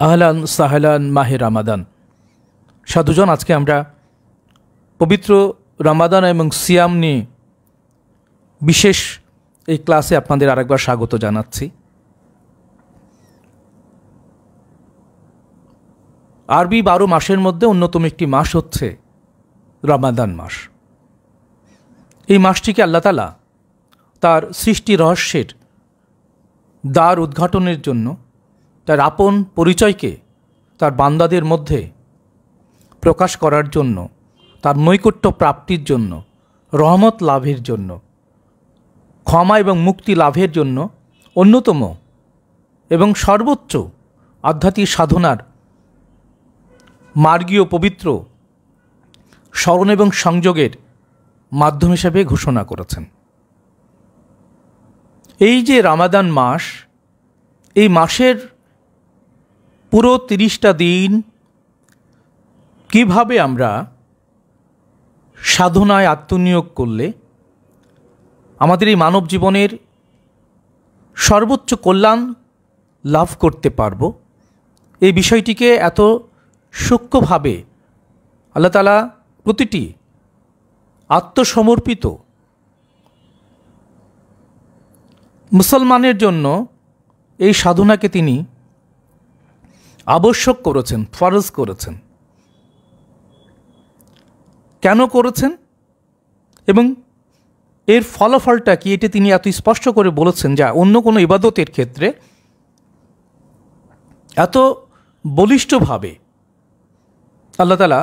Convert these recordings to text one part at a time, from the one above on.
আহলান সাহলান মাহে রামাদান। সাধুজন, আজকে আমরা পবিত্র রামাদান এবং সিয়াম নিয়ে বিশেষ এই ক্লাসে আপনাদের আরেকবার স্বাগত জানাচ্ছি। আরবি 12 মাসের মধ্যে অন্যতম একটি মাস হচ্ছে রমাদান মাস। এই মাসটিকে আল্লাহ তাআলা তার সৃষ্টি রহস্যের দ্বার উদ্ঘাটনের জন্য, তার আপন পরিচয়কে তার বান্দাদের মধ্যে প্রকাশ করার জন্য, তার নৈকট্য প্রাপ্তির জন্য, রহমত লাভের জন্য, ক্ষমা এবং মুক্তি লাভের জন্য অন্যতম এবং সর্বোচ্চ আধ্যাত্মিক সাধনার মার্গীয় পবিত্র স্মরণ এবং সংযোগের মাধ্যম হিসেবে ঘোষণা করেছেন। এই যে রামাদান মাস, এই মাসের পুরো 30টা দিন কিভাবে আমরা সাধনায় আত্মনিয়োগ করলে আমাদের এই মানব জীবনের সর্বোচ্চ কল্যাণ লাভ করতে পারব, এই বিষয়টিকে এত সূক্ষ্মভাবে আল্লাহ তাআলা প্রতিটি আত্মসমর্পিত মুসলমানের জন্য এই সাধনাকে তিনি আবশ্যক করেছেন, ফরজ করেছেন। কেন করেছেন এবং এর ফলাফলটা কি, এটি তিনি এত স্পষ্ট করে বলেছেন যা অন্য কোনো ইবাদতের ক্ষেত্রে এত বলিষ্ঠভাবে আল্লাহ তাআলা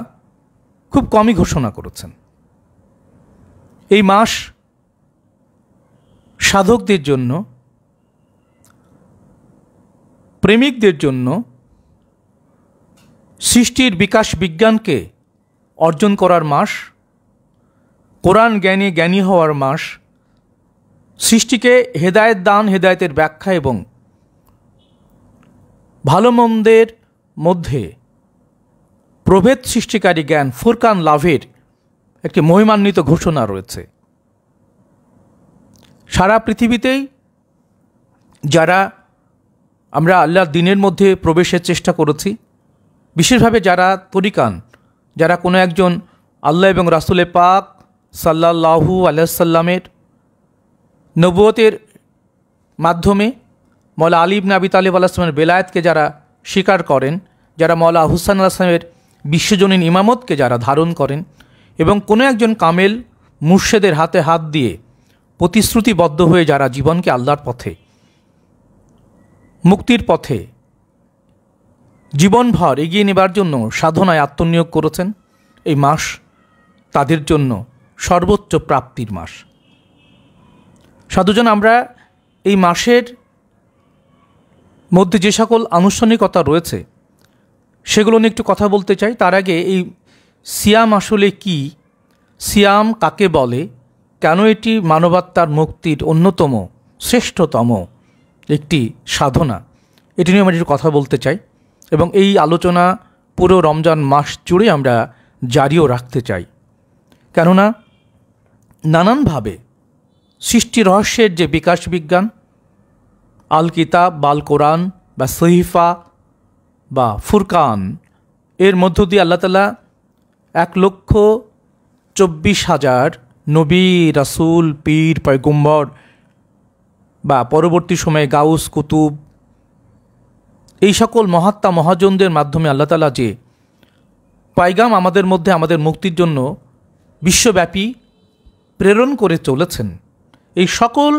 খুব কমই ঘোষণা করেছেন। এই মাস সাধকদের জন্য, প্রেমিকদের জন্য, সৃষ্টির বিকাশ বিজ্ঞানকে অর্জন করার মাস, কোরআন জ্ঞানী জ্ঞানী হওয়ার মাস, সৃষ্টিকে হেদায়েত দান, হেদায়েতের ব্যাখ্যা এবং ভালো মন্দের মধ্যে প্রভেদ সৃষ্টিকারী জ্ঞান ফুরকান লাভের একটি মহিমান্বিত ঘোষণা রয়েছে। সারা পৃথিবীতেই যারা আমরা আল্লাহর দ্বীনের মধ্যে প্রবেশের চেষ্টা করেছি, বিশেষভাবে যারা তরিকান, যারা কোনো একজন আল্লাহ এবং রাসূলে পাক সাল্লাল্লাহু আলাইহি সাল্লামের নবুয়তের মাধ্যমে মওলা আলী ইবনে আবি তালিব আলাইহিস সালামের বেলায়েতকে যারা স্বীকার করেন, যারা মওলা হুসাইন আলাইহিস সালামের বিশ্বজনীন ইমামতকে যারা ধারণ করেন এবং কোনো একজন কামেল মুর্শেদের হাতে হাত দিয়ে প্রতিশ্রুতিবদ্ধ হয়ে যারা জীবনকে আল্লাহর পথে, মুক্তির পথে জীবনভর এগিয়ে নেবার জন্য সাধনায় আত্মনিয়োগ করেছেন, এই মাস তাদের জন্য সর্বোচ্চ প্রাপ্তির মাস। সাধুজন, আমরা এই মাসের মধ্যে যে সকল আনুষ্ঠানিকতা রয়েছে সেগুলো নিয়ে একটু কথা বলতে চাই। তার আগে এই সিয়াম আসলে কি, সিয়াম কাকে বলে, কেন এটি মানবাত্মার মুক্তির অন্যতম শ্রেষ্ঠতম একটি সাধনা, এটি নিয়ে আমরা একটু কথা বলতে চাই এবং এই আলোচনা পুরো রমজান মাস জুড়ে আমরা জারিও রাখতে চাই। কেননা নানানভাবে সৃষ্টি রহস্যের যে বিকাশ বিজ্ঞান, আল কিতাব বা আল কোরআন বা সহিফা বা ফুরকান, এর মধ্য দিয়ে আল্লাহ তাআলা 1,24,000 নবী, রাসূল, পীর, পয়গম্বর বা পরবর্তী সময়ে গাউস, কুতুব, এই সকল মহাত্মা মহাজনদের মাধ্যমে আল্লাহ তাআলা যে পায়গাম আমাদের মধ্যে আমাদের মুক্তির জন্য বিশ্বব্যাপী প্রেরণ করে চলেছেন, এই সকল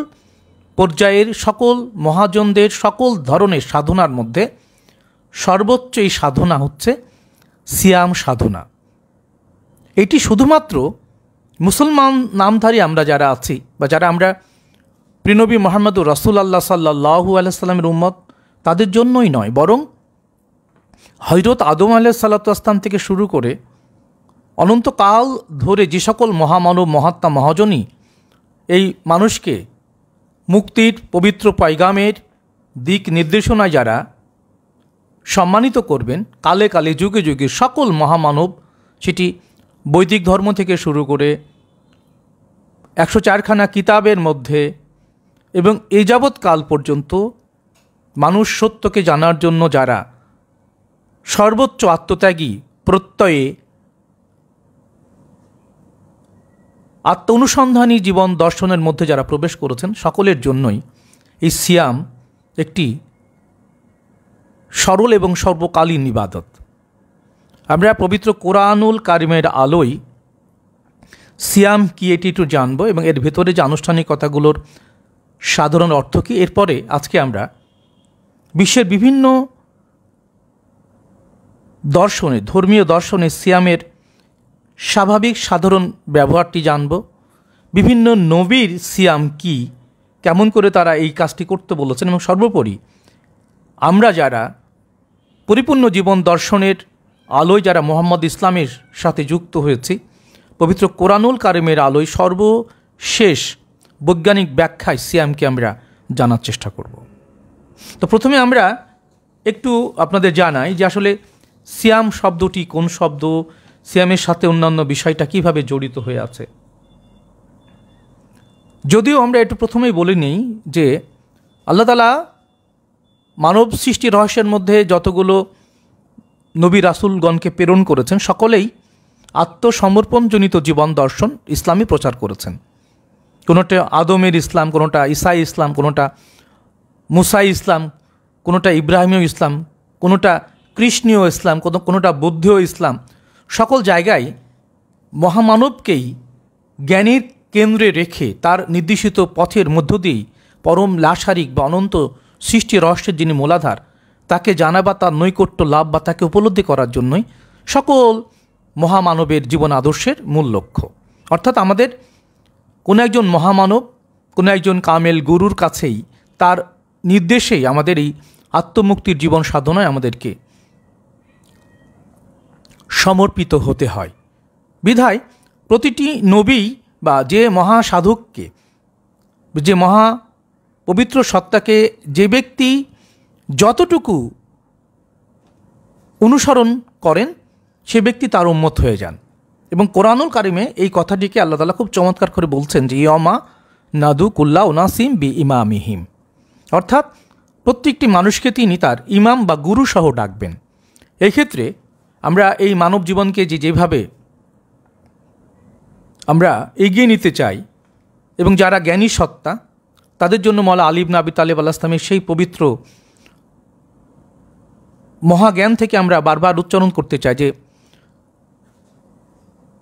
পর্যায়ের সকল মহাজনদের সকল ধরনের সাধনার মধ্যে সর্বোচ্চ এই সাধনা হচ্ছে সিয়াম সাধনা। এটি শুধুমাত্র মুসলমান নামধারী আমরা যারা আছি বা যারা আমরা প্রিয়নবী মুহাম্মদুর রাসূলুল্লাহ সাল্লাল্লাহু আলাইহি সাল্লামের উম্মত, তাদের জন্যই নয়, বরং হযরত আদম আলাইহিস সালাতু ওয়াস সালাম থেকে শুরু করে অনন্তকাল ধরে যে সকল মহামানব মহাত্মা মহাজনী এই মানুষকে মুক্তির পবিত্র পয়গামের দিক নির্দেশনায় যারা সম্মানিত করবেন, কালে কালে যুগে যুগে সকল মহামানব, সেটি বৈদিক ধর্ম থেকে শুরু করে 104খানা কিতাবের মধ্যে এবং এ যাবৎ কাল পর্যন্ত মানুষ সত্যকে জানার জন্য যারা সর্বোচ্চ আত্মত্যাগী প্রত্যয়ে আত্ম অনুসন্ধানী জীবন দর্শনের মধ্যে যারা প্রবেশ করেছেন সকলের জন্যই এই সিয়াম একটি সরল এবং সর্বকালীন ইবাদত। আমরা পবিত্র কোরআনুল কারিমের আলোয় সিয়াম কি এটি একটু জানবো এবং এর ভেতরে যে আনুষ্ঠানিকতাগুলোর সাধারণ অর্থ কী। এরপরে আজকে আমরা বিশ্বের বিভিন্ন দর্শনে, ধর্মীয় দর্শনে সিয়ামের স্বাভাবিক সাধারণ ব্যবহারটি জানব। বিভিন্ন নবীর সিয়াম কি, কেমন করে তারা এই কাজটি করতে বলেছেন, এবং সর্বোপরি আমরা যারা পরিপূর্ণ জীবন দর্শনের আলোয় যারা মোহাম্মদ ইসলামের সাথে যুক্ত হয়েছি, পবিত্র কোরআনুল কারিমের আলোয় সর্বশেষ বৈজ্ঞানিক ব্যাখ্যায় সিয়ামকে আমরা জানার চেষ্টা করব। তো প্রথমে আমরা একটু আপনাদের জানাই যে আসলে সিয়াম শব্দটি কোন শব্দ, সিয়ামের সাথে অন্যান্য বিষয়টা কিভাবে জড়িত হয়ে আছে। যদিও আমরা একটু প্রথমেই বলে নিই যে আল্লাহ তাআলা মানব সৃষ্টি রহস্যের মধ্যে যতগুলো নবী রাসূলগণকে প্রেরণ করেছেন সকলেই আত্মসমর্পণজনিত জীবন দর্শন ইসলামই প্রচার করেছেন। কোনোটা আদমের ইসলাম, কোনোটা ঈসাই ইসলাম, কোনোটা মুসাই ইসলাম, কোনোটা ইব্রাহিমীয় ইসলাম, কোনোটা কৃষ্ণীয় ইসলাম, কোনোটা বৌদ্ধীয় ইসলাম। সকল জায়গায় মহামানবকেই জ্ঞানের কেন্দ্রে রেখে তার নির্দেশিত পথের মধ্য দিয়েই পরম লাসারিক বা অনন্ত সৃষ্টি রহস্যের যিনি মূলাধার তাকে জানা বা তার নৈকট্য লাভ বা তাকে উপলব্ধি করার জন্যই সকল মহামানবের জীবন আদর্শের মূল লক্ষ্য। অর্থাৎ আমাদের কোনো একজন মহামানব, কোনো একজন কামেল গুরুর কাছেই তার নির্দেশেই আমাদের এই আত্মমুক্তির জীবন সাধনায় আমাদেরকে সমর্পিত হতে হয়। বিধায় প্রতিটি নবী বা যে মহাসাধককে, যে মহা পবিত্র সত্তাকে যে ব্যক্তি যতটুকু অনুসরণ করেন সে ব্যক্তি তার উম্মত হয়ে যান। এবং কোরআনুল কারিমে এই কথাটিকে আল্লাহ তাআলা খুব চমৎকার করে বলছেন যে ইয়মা নাদু কুল্লা উনাসিম বি ইমামিহিম, অর্থাৎ প্রত্যেকটি মানুষকে তিনি তার ইমাম বা গুরু সহ ডাকবেন। এই ক্ষেত্রে আমরা এই মানব জীবনকে যেভাবে আমরা এগিয়ে নিতে চাই এবং যারা জ্ঞানী সত্তা তাদের জন্য মওলা আলী ইবনে আবি তালেব আলাইহিস সালামের সেই পবিত্র মহাজ্ঞান থেকে আমরা বারবার উচ্চারণ করতে চাই যে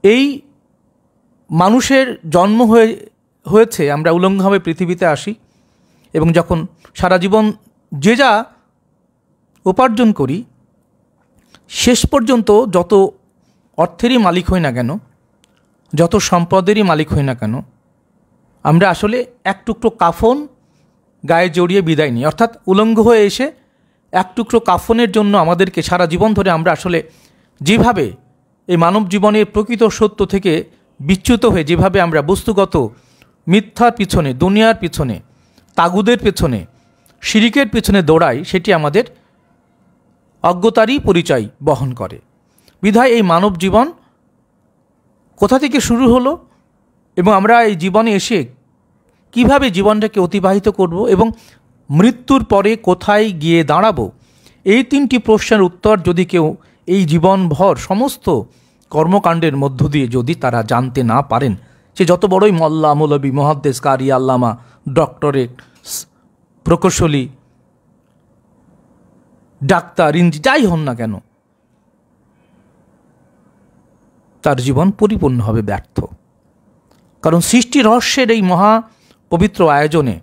এই মানুষের জন্ম হয়েছে, আমরা উলঙ্গভাবে পৃথিবীতে আসি এবং যখন সারা জীবন যে যা উপার্জন করি শেষ পর্যন্ত যত অর্থেরই মালিক হই না কেন, যত সম্পদেরই মালিক হই না কেন, আমরা আসলে এক টুকরো কাফন গায়ে জড়িয়ে বিদায় নিই। অর্থাৎ উলঙ্গ হয়ে এসে এক টুকরো কাফনের জন্য আমাদেরকে সারা জীবন ধরে আমরা আসলে যেভাবে এই মানব জীবনের প্রকৃত সত্য থেকে বিচ্যুত হয়ে যেভাবে আমরা বস্তুগত মিথ্যার পিছনে, দুনিয়ার পিছনে, তাগুদের পেছনে, শিরিকের পিছনে দৌড়াই, সেটি আমাদের অজ্ঞতারই পরিচয় বহন করে। বিধায় এই মানব জীবন কোথা থেকে শুরু হলো এবং আমরা এই জীবনে এসে কিভাবে জীবনটাকে অতিবাহিত করব এবং মৃত্যুর পরে কোথায় গিয়ে দাঁড়াবো, এই তিনটি প্রশ্নের উত্তর যদি কেউ এই জীবনভর সমস্ত কর্মকাণ্ডের মধ্য দিয়ে যদি তারা জানতে না পারেন, সে যত বড়ই মোল্লা, মৌলবী, মুহাদ্দিস, কারি, আল্লামা, ডক্টরেট, প্রকৌশলী, ডাক্তার, যাই হন না কেন, তার জীবন পরিপূর্ণভাবে ব্যর্থ। কারণ সৃষ্টি রহস্যের এই মহা পবিত্র আয়োজনে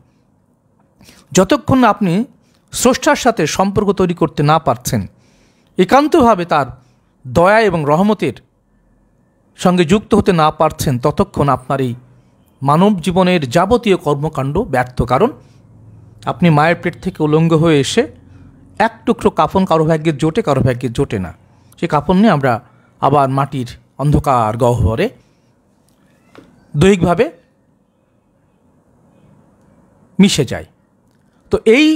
যতক্ষণ না আপনি স্রষ্টার সাথে সম্পর্ক তৈরি করতে না পারছেন, একান্তভাবে তার দয়া এবং রহমতের সঙ্গে যুক্ত হতে না পারছেন, ততক্ষণ আপনার এই মানব জীবনের যাবতীয় কর্মকাণ্ড ব্যর্থ। কারণ আপনি মায়ের পেট থেকে উলঙ্গ হয়ে এসে এক টুকরো কাফন কারো ভাগ্যে জোটে, কারো ভাগ্যে জোটে না। সে কাফন নিয়ে আমরা আবার মাটির অন্ধকার গহ্বরে দৈহিকভাবে মিশে যায়। তো এই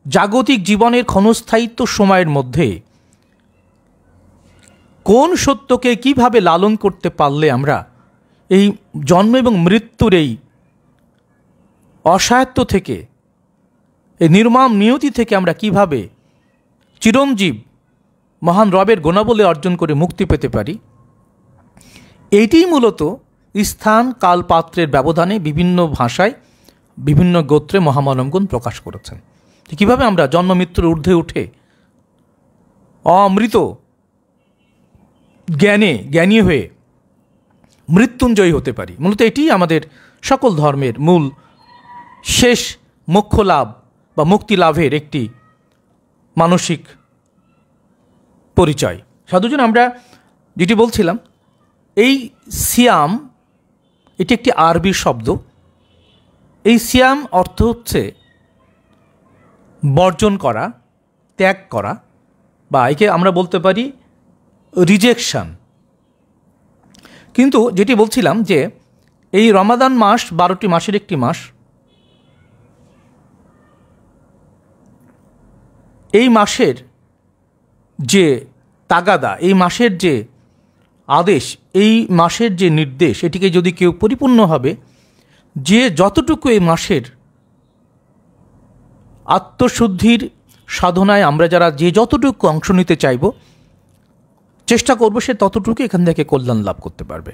জাগতিক জীবনের ক্ষণস্থায়িত্ব সময়ের মধ্যে কোন সত্যকে কিভাবে লালন করতে পারলে আমরা এই জন্ম এবং মৃত্যুর এই অসায়ত্ব থেকে, এই নির্মম নিয়তি থেকে আমরা কিভাবে চিরঞ্জীব মহান রবের গুণাবলী অর্জন করে মুক্তি পেতে পারি, এইটিই মূলত স্থান কাল পাত্রের ব্যবধানে বিভিন্ন ভাষায় বিভিন্ন গোত্রে মহামানবগণ প্রকাশ করেছেন। কীভাবে আমরা জন্ম মৃত্যুর ঊর্ধ্বে উঠে অমৃত জ্ঞানী হয়ে মৃত্যুঞ্জয়ী হতে পারি, মূলত এটি আমাদের সকল ধর্মের মূল শেষ মোক্ষ লাভ বা মুক্তি লাভের একটি মানসিক পরিচয়। সাধুজন, আমরা যেটি বলছিলাম, এই সিয়াম এটি একটি আরবি শব্দ। এই সিয়াম অর্থ হচ্ছে বর্জন করা, ত্যাগ করা, বা একে আমরা বলতে পারি রিজেকশন। কিন্তু যেটি বলছিলাম যে এই রমাদান মাস 12টি মাসের একটি মাস। এই মাসের যে তাগাদা, এই মাসের যে আদেশ, এই মাসের যে নির্দেশ, এটিকে যদি কেউ পরিপূর্ণভাবে যে যতটুকু এই মাসের আত্মশুদ্ধির সাধনায় আমরা যারা যে যতটুকু অংশ নিতে চাইব, চেষ্টা করব সে ততটুকু এখান থেকে কল্যাণ লাভ করতে পারবে।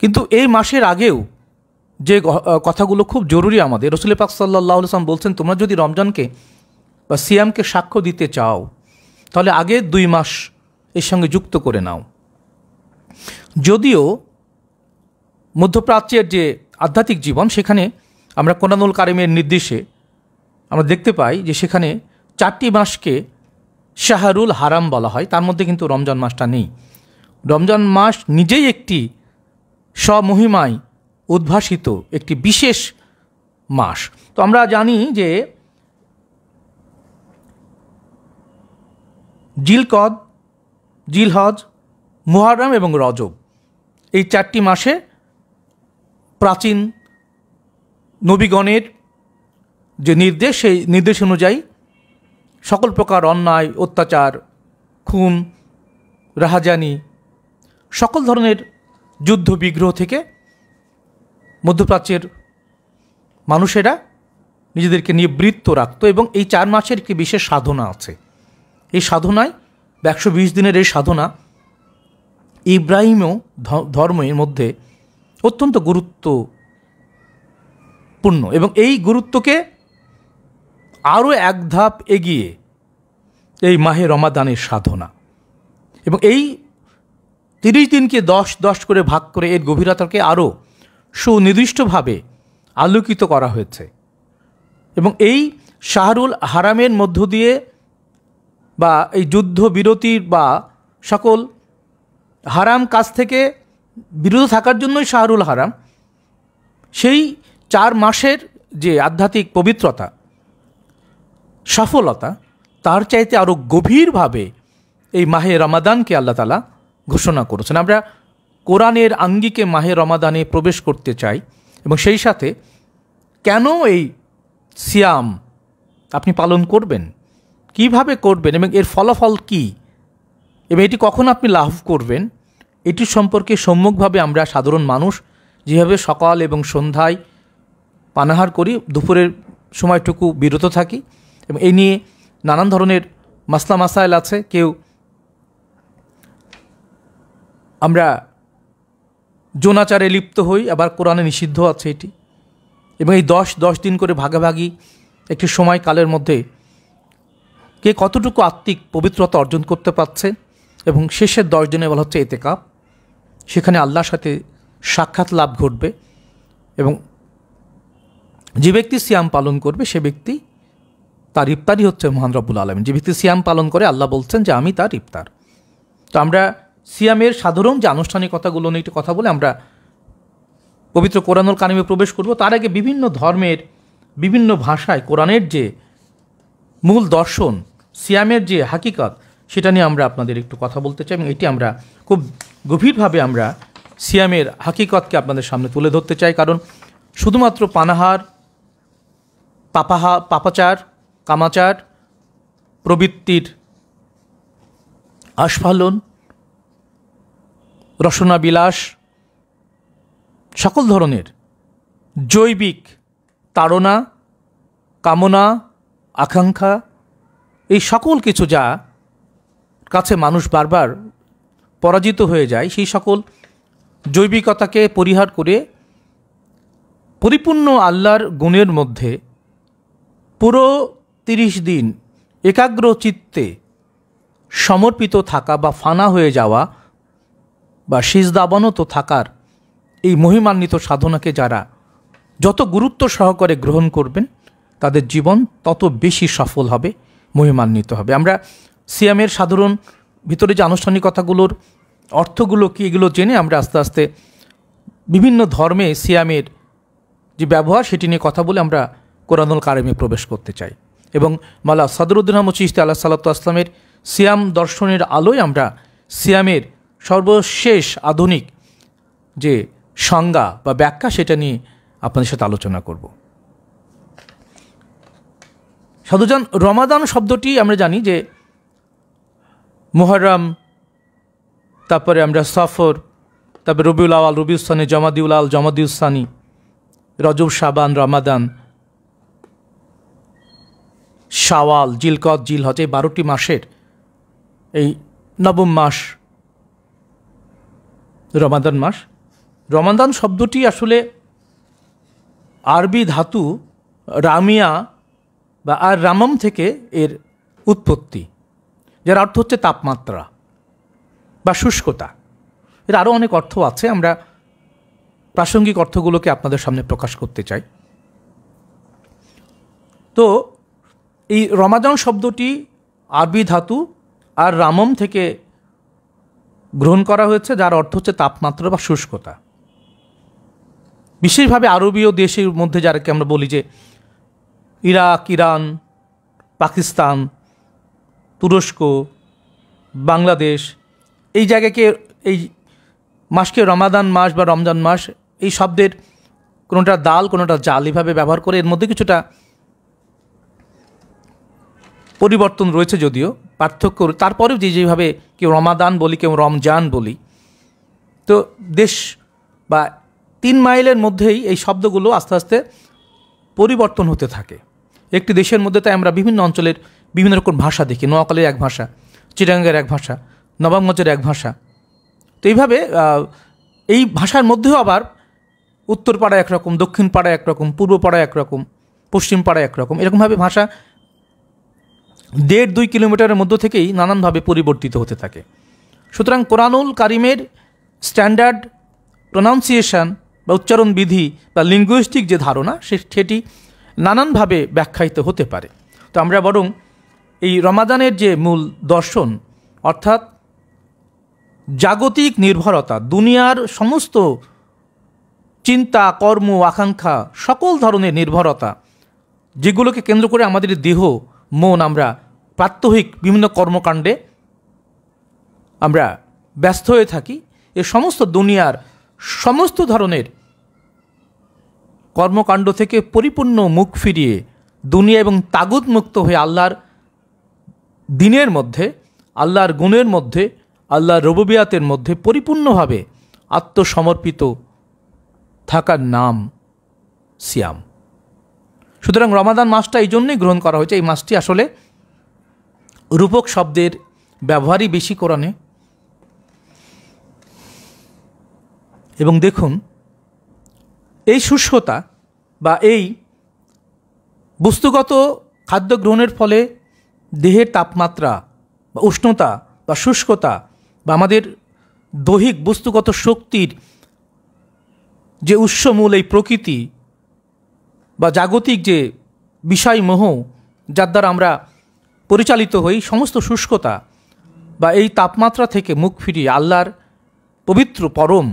কিন্তু এই মাসের আগেও যে কথাগুলো খুব জরুরি আমাদের, রাসূল পাক সাল্লাল্লাহু আলাইহি ওয়াসাল্লাম বলছেন, তোমরা যদি রমজানকে বা সিয়ামকে সাক্ষ্য দিতে চাও তাহলে আগে 2 মাস এর সঙ্গে যুক্ত করে নাও। যদিও মধ্যপ্রাচ্যের যে আধ্যাত্মিক জীবন, সেখানে আমরা কোরআনুল কারিমের নির্দেশে আমরা দেখতে পাই যে সেখানে 4টি মাসকে শাহরুল হারাম বলা হয়, তার মধ্যে কিন্তু রমজান মাসটা নেই। রমজান মাস নিজেই একটি স্বমহিমায় উদ্ভাসিত একটি বিশেষ মাস। তো আমরা জানি যে জিলকদ, জিলহজ, মুহররম এবং রজব, এই 4টি মাসে প্রাচীন নবীগণের যে নির্দেশ, সেই নির্দেশ অনুযায়ী সকল প্রকার অন্যায়, অত্যাচার, খুন, রাহাজানি, সকল ধরনের যুদ্ধ বিগ্রহ থেকে মধ্যপ্রাচ্যের মানুষেরা নিজেদেরকে নিবৃত্ত রাখত। এবং এই 4 মাসের একটি বিশেষ সাধনা আছে। এই সাধনায় 120 দিনের এই সাধনা ইব্রাহিমীয় ধর্মের মধ্যে অত্যন্ত গুরুত্বপূর্ণ, এবং এই গুরুত্বকে আরও এক ধাপ এগিয়ে এই মাহে রমাদানের সাধনা। এবং এই 30 দিনকে 10 করে ভাগ করে এর গভীরতাকে আরও সুনির্দিষ্টভাবে আলোকিত করা হয়েছে। এবং এই শাহরুল হারামের মধ্য দিয়ে বা এই যুদ্ধ বিরতির বা সকল হারাম কাজ থেকে বিরত থাকার জন্যই শাহরুল হারাম, সেই 4 মাসের যে আধ্যাত্মিক পবিত্রতা, সফলতা, তার চাইতে আরও গভীরভাবে এই মাহে রমাদানকে আল্লাহ তাআলা ঘোষণা করেছেন। আমরা কোরআনের আঙ্গিকে মাহে রমাদানে প্রবেশ করতে চাই, এবং সেই সাথে কেন এই সিয়াম আপনি পালন করবেন, কিভাবে করবেন, এবং এর ফলাফল কী, এবং এটি কখন আপনি লাভ করবেন, এটি সম্পর্কে সম্যকভাবে আমরা সাধারণ মানুষ যেভাবে সকাল এবং সন্ধ্যায় পানাহার করি, দুপুরের সময়টুকু বিরত থাকি, এবং এই নিয়ে নানান ধরনের মাসলা মাসাইল আছে। কেউ আমরা যৌনাচারে লিপ্ত হই, আবার কোরআনে নিষিদ্ধ আছে এটি। এবং এই 10 দিন করে ভাগাভাগি একটি সময়কালের মধ্যে কে কতটুকু আত্মিক পবিত্রতা অর্জন করতে পারছে, এবং শেষের 10 দিনে বলা হচ্ছে এতেকাফ, সেখানে আল্লাহর সাথে সাক্ষাৎ লাভ ঘটবে। এবং যে ব্যক্তি সিয়াম পালন করবে সে ব্যক্তি, তার ইফতারই হচ্ছে মহান রব্বুল আলামিন। যে ব্যক্তি সিয়াম পালন করে, আল্লাহ বলছেন যে আমি তার ইফতার। তো আমরা সিয়ামের সাধারণ যে আনুষ্ঠানিকতাগুলো নিয়ে একটু কথা বলে আমরা পবিত্র কোরআনুল কারিমে প্রবেশ করব। তার আগে বিভিন্ন ধর্মের বিভিন্ন ভাষায় কোরআনের যে মূল দর্শন, সিয়ামের যে হাকিকত, সেটা নিয়ে আমরা আপনাদের একটু কথা বলতে চাই, এবং এটি আমরা খুব গভীরভাবে আমরা সিয়ামের হাকিকতকে আপনাদের সামনে তুলে ধরতে চাই। কারণ শুধুমাত্র পানাহার, পাপাচার, কামাচার, প্রবৃত্তির আস্ফালন, রসনাবিলাস, সকল ধরনের জৈবিক তাড়না, কামনা, আকাঙ্ক্ষা, এই সকল কিছু যা কাছে মানুষ বারবার পরাজিত হয়ে যায়, সেই সকল জৈবিকতাকে পরিহার করে পরিপূর্ণ আল্লাহর গুণের মধ্যে পুরো 30 দিন একাগ্র চিত্তে সমর্পিত থাকা বা ফানা হয়ে যাওয়া বা সিজদাবনত থাকার এই মহিমান্বিত সাধনাকে যারা যত গুরুত্ব সহকারে গ্রহণ করবেন, তাদের জীবন তত বেশি সফল হবে, মহিমান্বিত হবে। আমরা সিয়ামের সাধারণ ভিতরে যে আনুষ্ঠানিকতাগুলোর অর্থগুলো কি, এগুলো জেনে আমরা আস্তে আস্তে বিভিন্ন ধর্মে সিয়ামের যে ব্যবহার সেটি নিয়ে কথা বলে আমরা কোরআনুল কারিমে প্রবেশ করতে চাই। এবং মাওলানা সদরুদ্দিন আহমদ চিশতি আলাইহিস সালাতু ওয়াস সালামের সিয়াম দর্শনের আলোয় আমরা সিয়ামের সর্বশেষ আধুনিক যে সংজ্ঞা বা ব্যাখ্যা সেটা নিয়ে আপনাদের সাথে আলোচনা করব। সাধুজান, রমাদান শব্দটি আমরা জানি যে মুহররম, তারপরে আমরা সফর, তারপরে রবিউল আওয়াল, রবিউল সানি, জমাদিউল আল, জমাদিউল সানি, রজব, শাবান, রমাদান, শাওয়াল, জিলকদ, জিলহজ, এই 12টি মাসের এই নবম মাস রমাদান মাস। রমাদান শব্দটি আসলে আরবি ধাতু রামিয়া বা আর রামম থেকে এর উৎপত্তি, যার অর্থ হচ্ছে তাপমাত্রা বা শুষ্কতা। এর আরও অনেক অর্থ আছে, আমরা প্রাসঙ্গিক অর্থগুলোকে আপনাদের সামনে প্রকাশ করতে চাই। তো এই রমাদান শব্দটি আরবি ধাতু আর রামম থেকে গ্রহণ করা হয়েছে, যার অর্থ হচ্ছে তাপমাত্রা বা শুষ্কতা। বিশেষভাবে আরবীয় দেশের মধ্যে যারাকে আমরা বলি যে ইরাক, ইরান, পাকিস্তান, তুরস্ক, বাংলাদেশ, এই জায়গাকে, এই মাসকে রমাদান মাস বা রমজান মাস, এই শব্দের কোনোটা দাল কোনোটা জাল এভাবে ব্যবহার করে। এর মধ্যে কিছুটা পরিবর্তন রয়েছে, যদিও পার্থক্য, তারপরেও যেভাবে কেউ রমাদান বলি, কেউ রমজান বলি, তো দেশ বা 3 মাইলের মধ্যেই এই শব্দগুলো আস্তে আস্তে পরিবর্তন হতে থাকে। একটি দেশের মধ্যে তাই আমরা বিভিন্ন অঞ্চলের বিভিন্ন রকম ভাষা দেখি। নোয়াখালীর এক ভাষা, চিটাগাংয়ের এক ভাষা, নবাবগঞ্জের এক ভাষা। তো এইভাবে এই ভাষার মধ্যেও আবার উত্তর পাড়ায় একরকম, দক্ষিণ পাড়ায় একরকম, পূর্ব পাড়ায় একরকম, পশ্চিম পাড়ায় একরকম, এরকমভাবে ভাষা 1.5-2 কিলোমিটারের মধ্য থেকেই নানানভাবে পরিবর্তিত হতে থাকে। সুতরাং কোরআনুল কারিমের স্ট্যান্ডার্ড প্রনাউন্সিয়েশন বা উচ্চারণ বিধি বা লিঙ্গুইস্টিক যে ধারণা, সেটি নানানভাবে ব্যাখ্যায়িত হতে পারে। তো আমরা বরং এই রমাদানের যে মূল দর্শন, অর্থাৎ জাগতিক নির্ভরতা, দুনিয়ার সমস্ত চিন্তা, কর্ম, আকাঙ্ক্ষা, সকল ধরনের নির্ভরতা, যেগুলোকে কেন্দ্র করে আমাদের দেহ, মন, আমরা প্রাত্যহিক বিভিন্ন কর্মকাণ্ডে আমরা ব্যস্ত হয়ে থাকি, এ সমস্ত দুনিয়ার সমস্ত ধরনের কর্মকাণ্ড থেকে পরিপূর্ণ মুখ ফিরিয়ে দুনিয়া এবং তাগুত মুক্ত হয়ে আল্লাহর দিনের মধ্যে, আল্লাহর গুণের মধ্যে, আল্লাহর রুবুবিয়াতের মধ্যে পরিপূর্ণভাবে আত্মসমর্পিত থাকার নাম সিয়াম। সুতরাং রমাদান মাসটা এই জন্যই গ্রহণ করা হয়েছে। এই মাসটি আসলে রূপক শব্দের ব্যবহারই বেশি কোরআনে। এবং দেখুন, এই শুষ্কতা বা এই বস্তুগত খাদ্য গ্রহণের ফলে দেহের তাপমাত্রা বা উষ্ণতা বা শুষ্কতা বা আমাদের দৈহিক বস্তুগত শক্তির যে উৎসমূল, এই প্রকৃতি বা জাগতিক যে বিষয়মোহ যার দ্বারা আমরা পরিচালিত হই, সমস্ত শুষ্কতা বা এই তাপমাত্রা থেকে মুখ ফিরিয়ে আল্লাহর পবিত্র পরম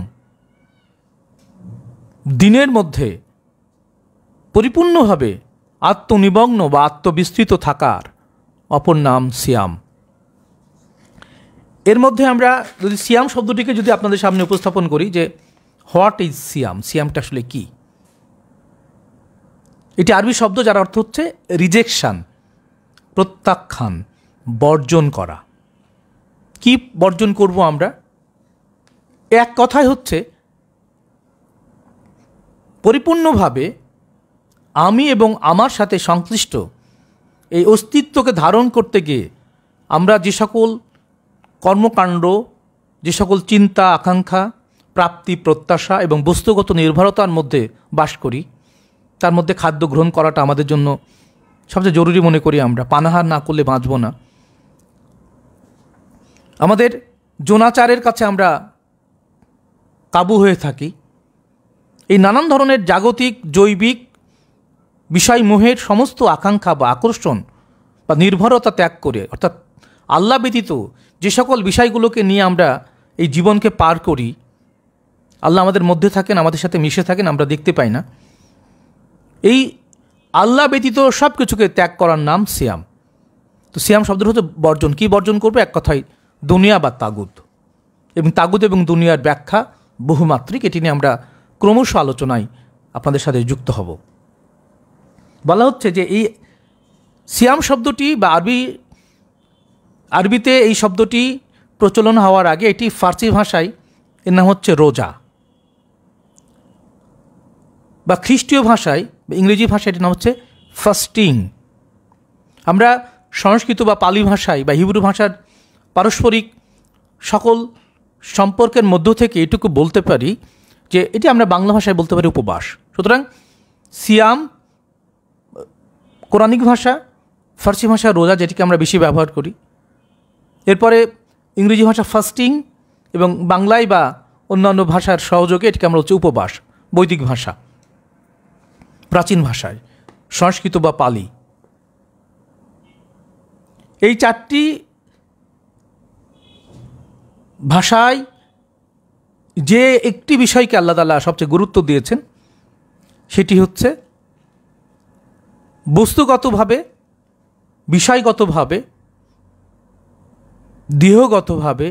দিনের মধ্যে পরিপূর্ণভাবে আত্মনিমগ্ন বা আত্মবিস্তৃত থাকার অপর নাম সিয়াম। এর মধ্যে আমরা যদি সিয়াম শব্দটিকে যদি আপনাদের সামনে উপস্থাপন করি যে হোয়াট ইজ সিয়াম, সিয়ামটা আসলে কি? এটি আরবি শব্দ যার অর্থ হচ্ছে রিজেকশন, প্রত্যাখ্যান, বর্জন করা। কি বর্জন করব আমরা? এক কথায় হচ্ছে পরিপূর্ণভাবে আমি এবং আমার সাথে সংশ্লিষ্ট এই অস্তিত্বকে ধারণ করতে গিয়ে আমরা যে সকল কর্মকাণ্ড, যে সকল চিন্তা আকাঙ্ক্ষা, প্রাপ্তি প্রত্যাশা এবং বস্তুগত নির্ভরতার মধ্যে বাস করি, তার মধ্যে খাদ্য গ্রহণ করাটা আমাদের জন্য সবচেয়ে জরুরি মনে করি আমরা। পানাহার না করলে বাঁচব না। আমাদের যৌনাচারের কাছে আমরা কাবু হয়ে থাকি। এই নানান ধরনের জাগতিক জৈবিক বিষয়মোহের সমস্ত আকাঙ্ক্ষা বা আকর্ষণ বা নির্ভরতা ত্যাগ করে, অর্থাৎ আল্লাহ ব্যতীত যে সকল বিষয়গুলোকে নিয়ে আমরা এই জীবনকে পার করি, আল্লাহ আমাদের মধ্যে থাকেন, আমাদের সাথে মিশে থাকেন, আমরা দেখতে পাই না। এই আল্লাহ ব্যতীত সব কিছুকে ত্যাগ করার নাম সিয়াম। তো সিয়াম শব্দটা হচ্ছে বর্জন। কি বর্জন করবে? এক কথায় দুনিয়া বা তাগুত। এবং তাগুত এবং দুনিয়ার ব্যাখ্যা বহুমাত্রিক। এটি নিয়ে আমরা ক্রমশ আলোচনায় আপনাদের সাথে যুক্ত হব। বলা হচ্ছে যে এই সিয়াম শব্দটি বা আরবিতে এই শব্দটি প্রচলন হওয়ার আগে এটি ফার্সি ভাষায় এর নাম হচ্ছে রোজা, বা খ্রিস্টীয় ভাষায় বা ইংরেজি ভাষায় এটির নাম হচ্ছে ফাস্টিং। আমরা সংস্কৃত বা পালি ভাষায় বা হিব্রু ভাষার পারস্পরিক সকল সম্পর্কের মধ্য থেকে এটুকু বলতে পারি যে এটি আমরা বাংলা ভাষায় বলতে পারি উপবাস। সুতরাং সিয়াম কোরআনিক ভাষা, ফার্সি ভাষা রোজা, যেটিকে আমরা বেশি ব্যবহার করি। এরপরে ইংরেজি ভাষা ফাস্টিং, এবং বাংলায় বা অন্যান্য ভাষার সহযোগে এটিকে আমরা হচ্ছে উপবাস। বৈদিক ভাষা, প্রাচীন ভাষায় সংস্কৃত বা পালি, এই চারটি ভাষায় যে একটি বিষয়কে আল্লাহ তাআলা সবচেয়ে গুরুত্ব দিয়েছেন সেটি হচ্ছে বস্তুগতভাবে, বিষয়গতভাবে, দেহগতভাবে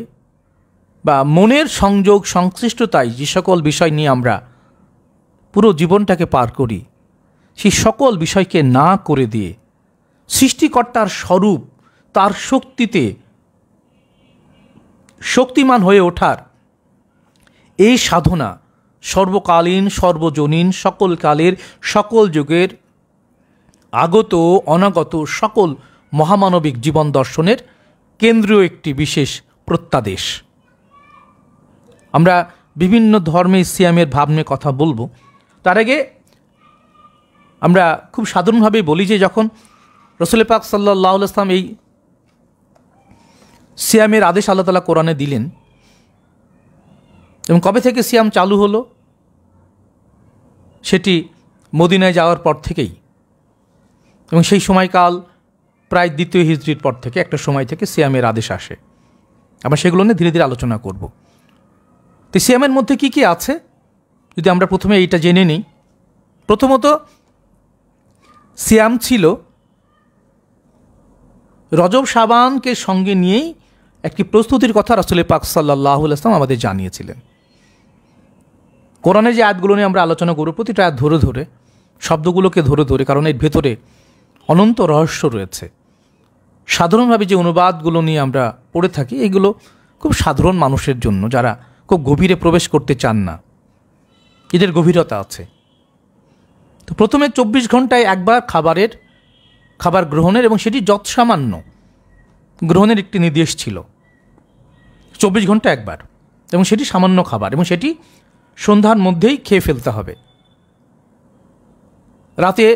বা মনের সংযোগ সংশ্লিষ্টতায় যে সকল বিষয় নিয়ে আমরা পুরো জীবনটাকে পার করি, সেই সকল বিষয়কে না করে দিয়ে সৃষ্টিকর্তার স্বরূপ, তার শক্তিতে শক্তিমান হয়ে ওঠার এই সাধনা সর্বকালীন, সর্বজনীন, সকল কালের, সকল যুগের আগত অনাগত সকল মহামানবিক জীবন দর্শনের কেন্দ্রীয় একটি বিশেষ প্রত্যাদেশ। আমরা বিভিন্ন ধর্মে সিয়ামের ভাব নিয়ে কথা বলবো। তার আগে আমরা খুব সাধারণভাবেই বলি যে যখন রাসূল পাক সাল্লাল্লাহু আলাইহি ওয়াসাল্লাম এই সিয়ামের আদেশ আল্লাহ তাআলা কোরআনে দিলেন, এবং কবে থেকে সিয়াম চালু হলো সেটি মদিনায় যাওয়ার পর থেকেই, এবং সেই সময়কাল প্রায় দ্বিতীয় হিজরির পর থেকে একটা সময় থেকে সিয়ামের আদেশ আসে। আমরা সেগুলো নিয়ে ধীরে ধীরে আলোচনা করব। তো সিয়ামের মধ্যে কি কি আছে যদি আমরা প্রথমে এইটা জেনে নিই। প্রথমত, সিয়াম ছিল রজব শাবানকে সঙ্গে নিয়েই একটি প্রস্তুতির কথা রাসূল পাক সাল্লাল্লাহু আলাইহি ওয়াসাল্লাম আমাদের জানিয়েছিলেন। কোরআনের যে আয়াতগুলো নিয়ে আমরা আলোচনা করব, প্রতিটা আয়াত ধরে ধরে, শব্দগুলোকে ধরে ধরে, কারণ এর ভেতরে অনন্ত রহস্য রয়েছে। সাধারণভাবে যে অনুবাদগুলো নিয়ে আমরা পড়ে থাকি, এগুলো খুব সাধারণ মানুষের জন্য, যারা খুব গভীরে প্রবেশ করতে চান না। এদের গভীরতা আছে। তো প্রথমে 24 ঘন্টায় একবার খাবার গ্রহণের, এবং সেটি যৎসামান্য গ্রহণের একটি নির্দেশ ছিল। 24 ঘন্টা একবার, এবং সেটি সামান্য খাবার, এবং সেটি সন্ধ্যার মধ্যেই খেয়ে ফেলতে হবে। রাতে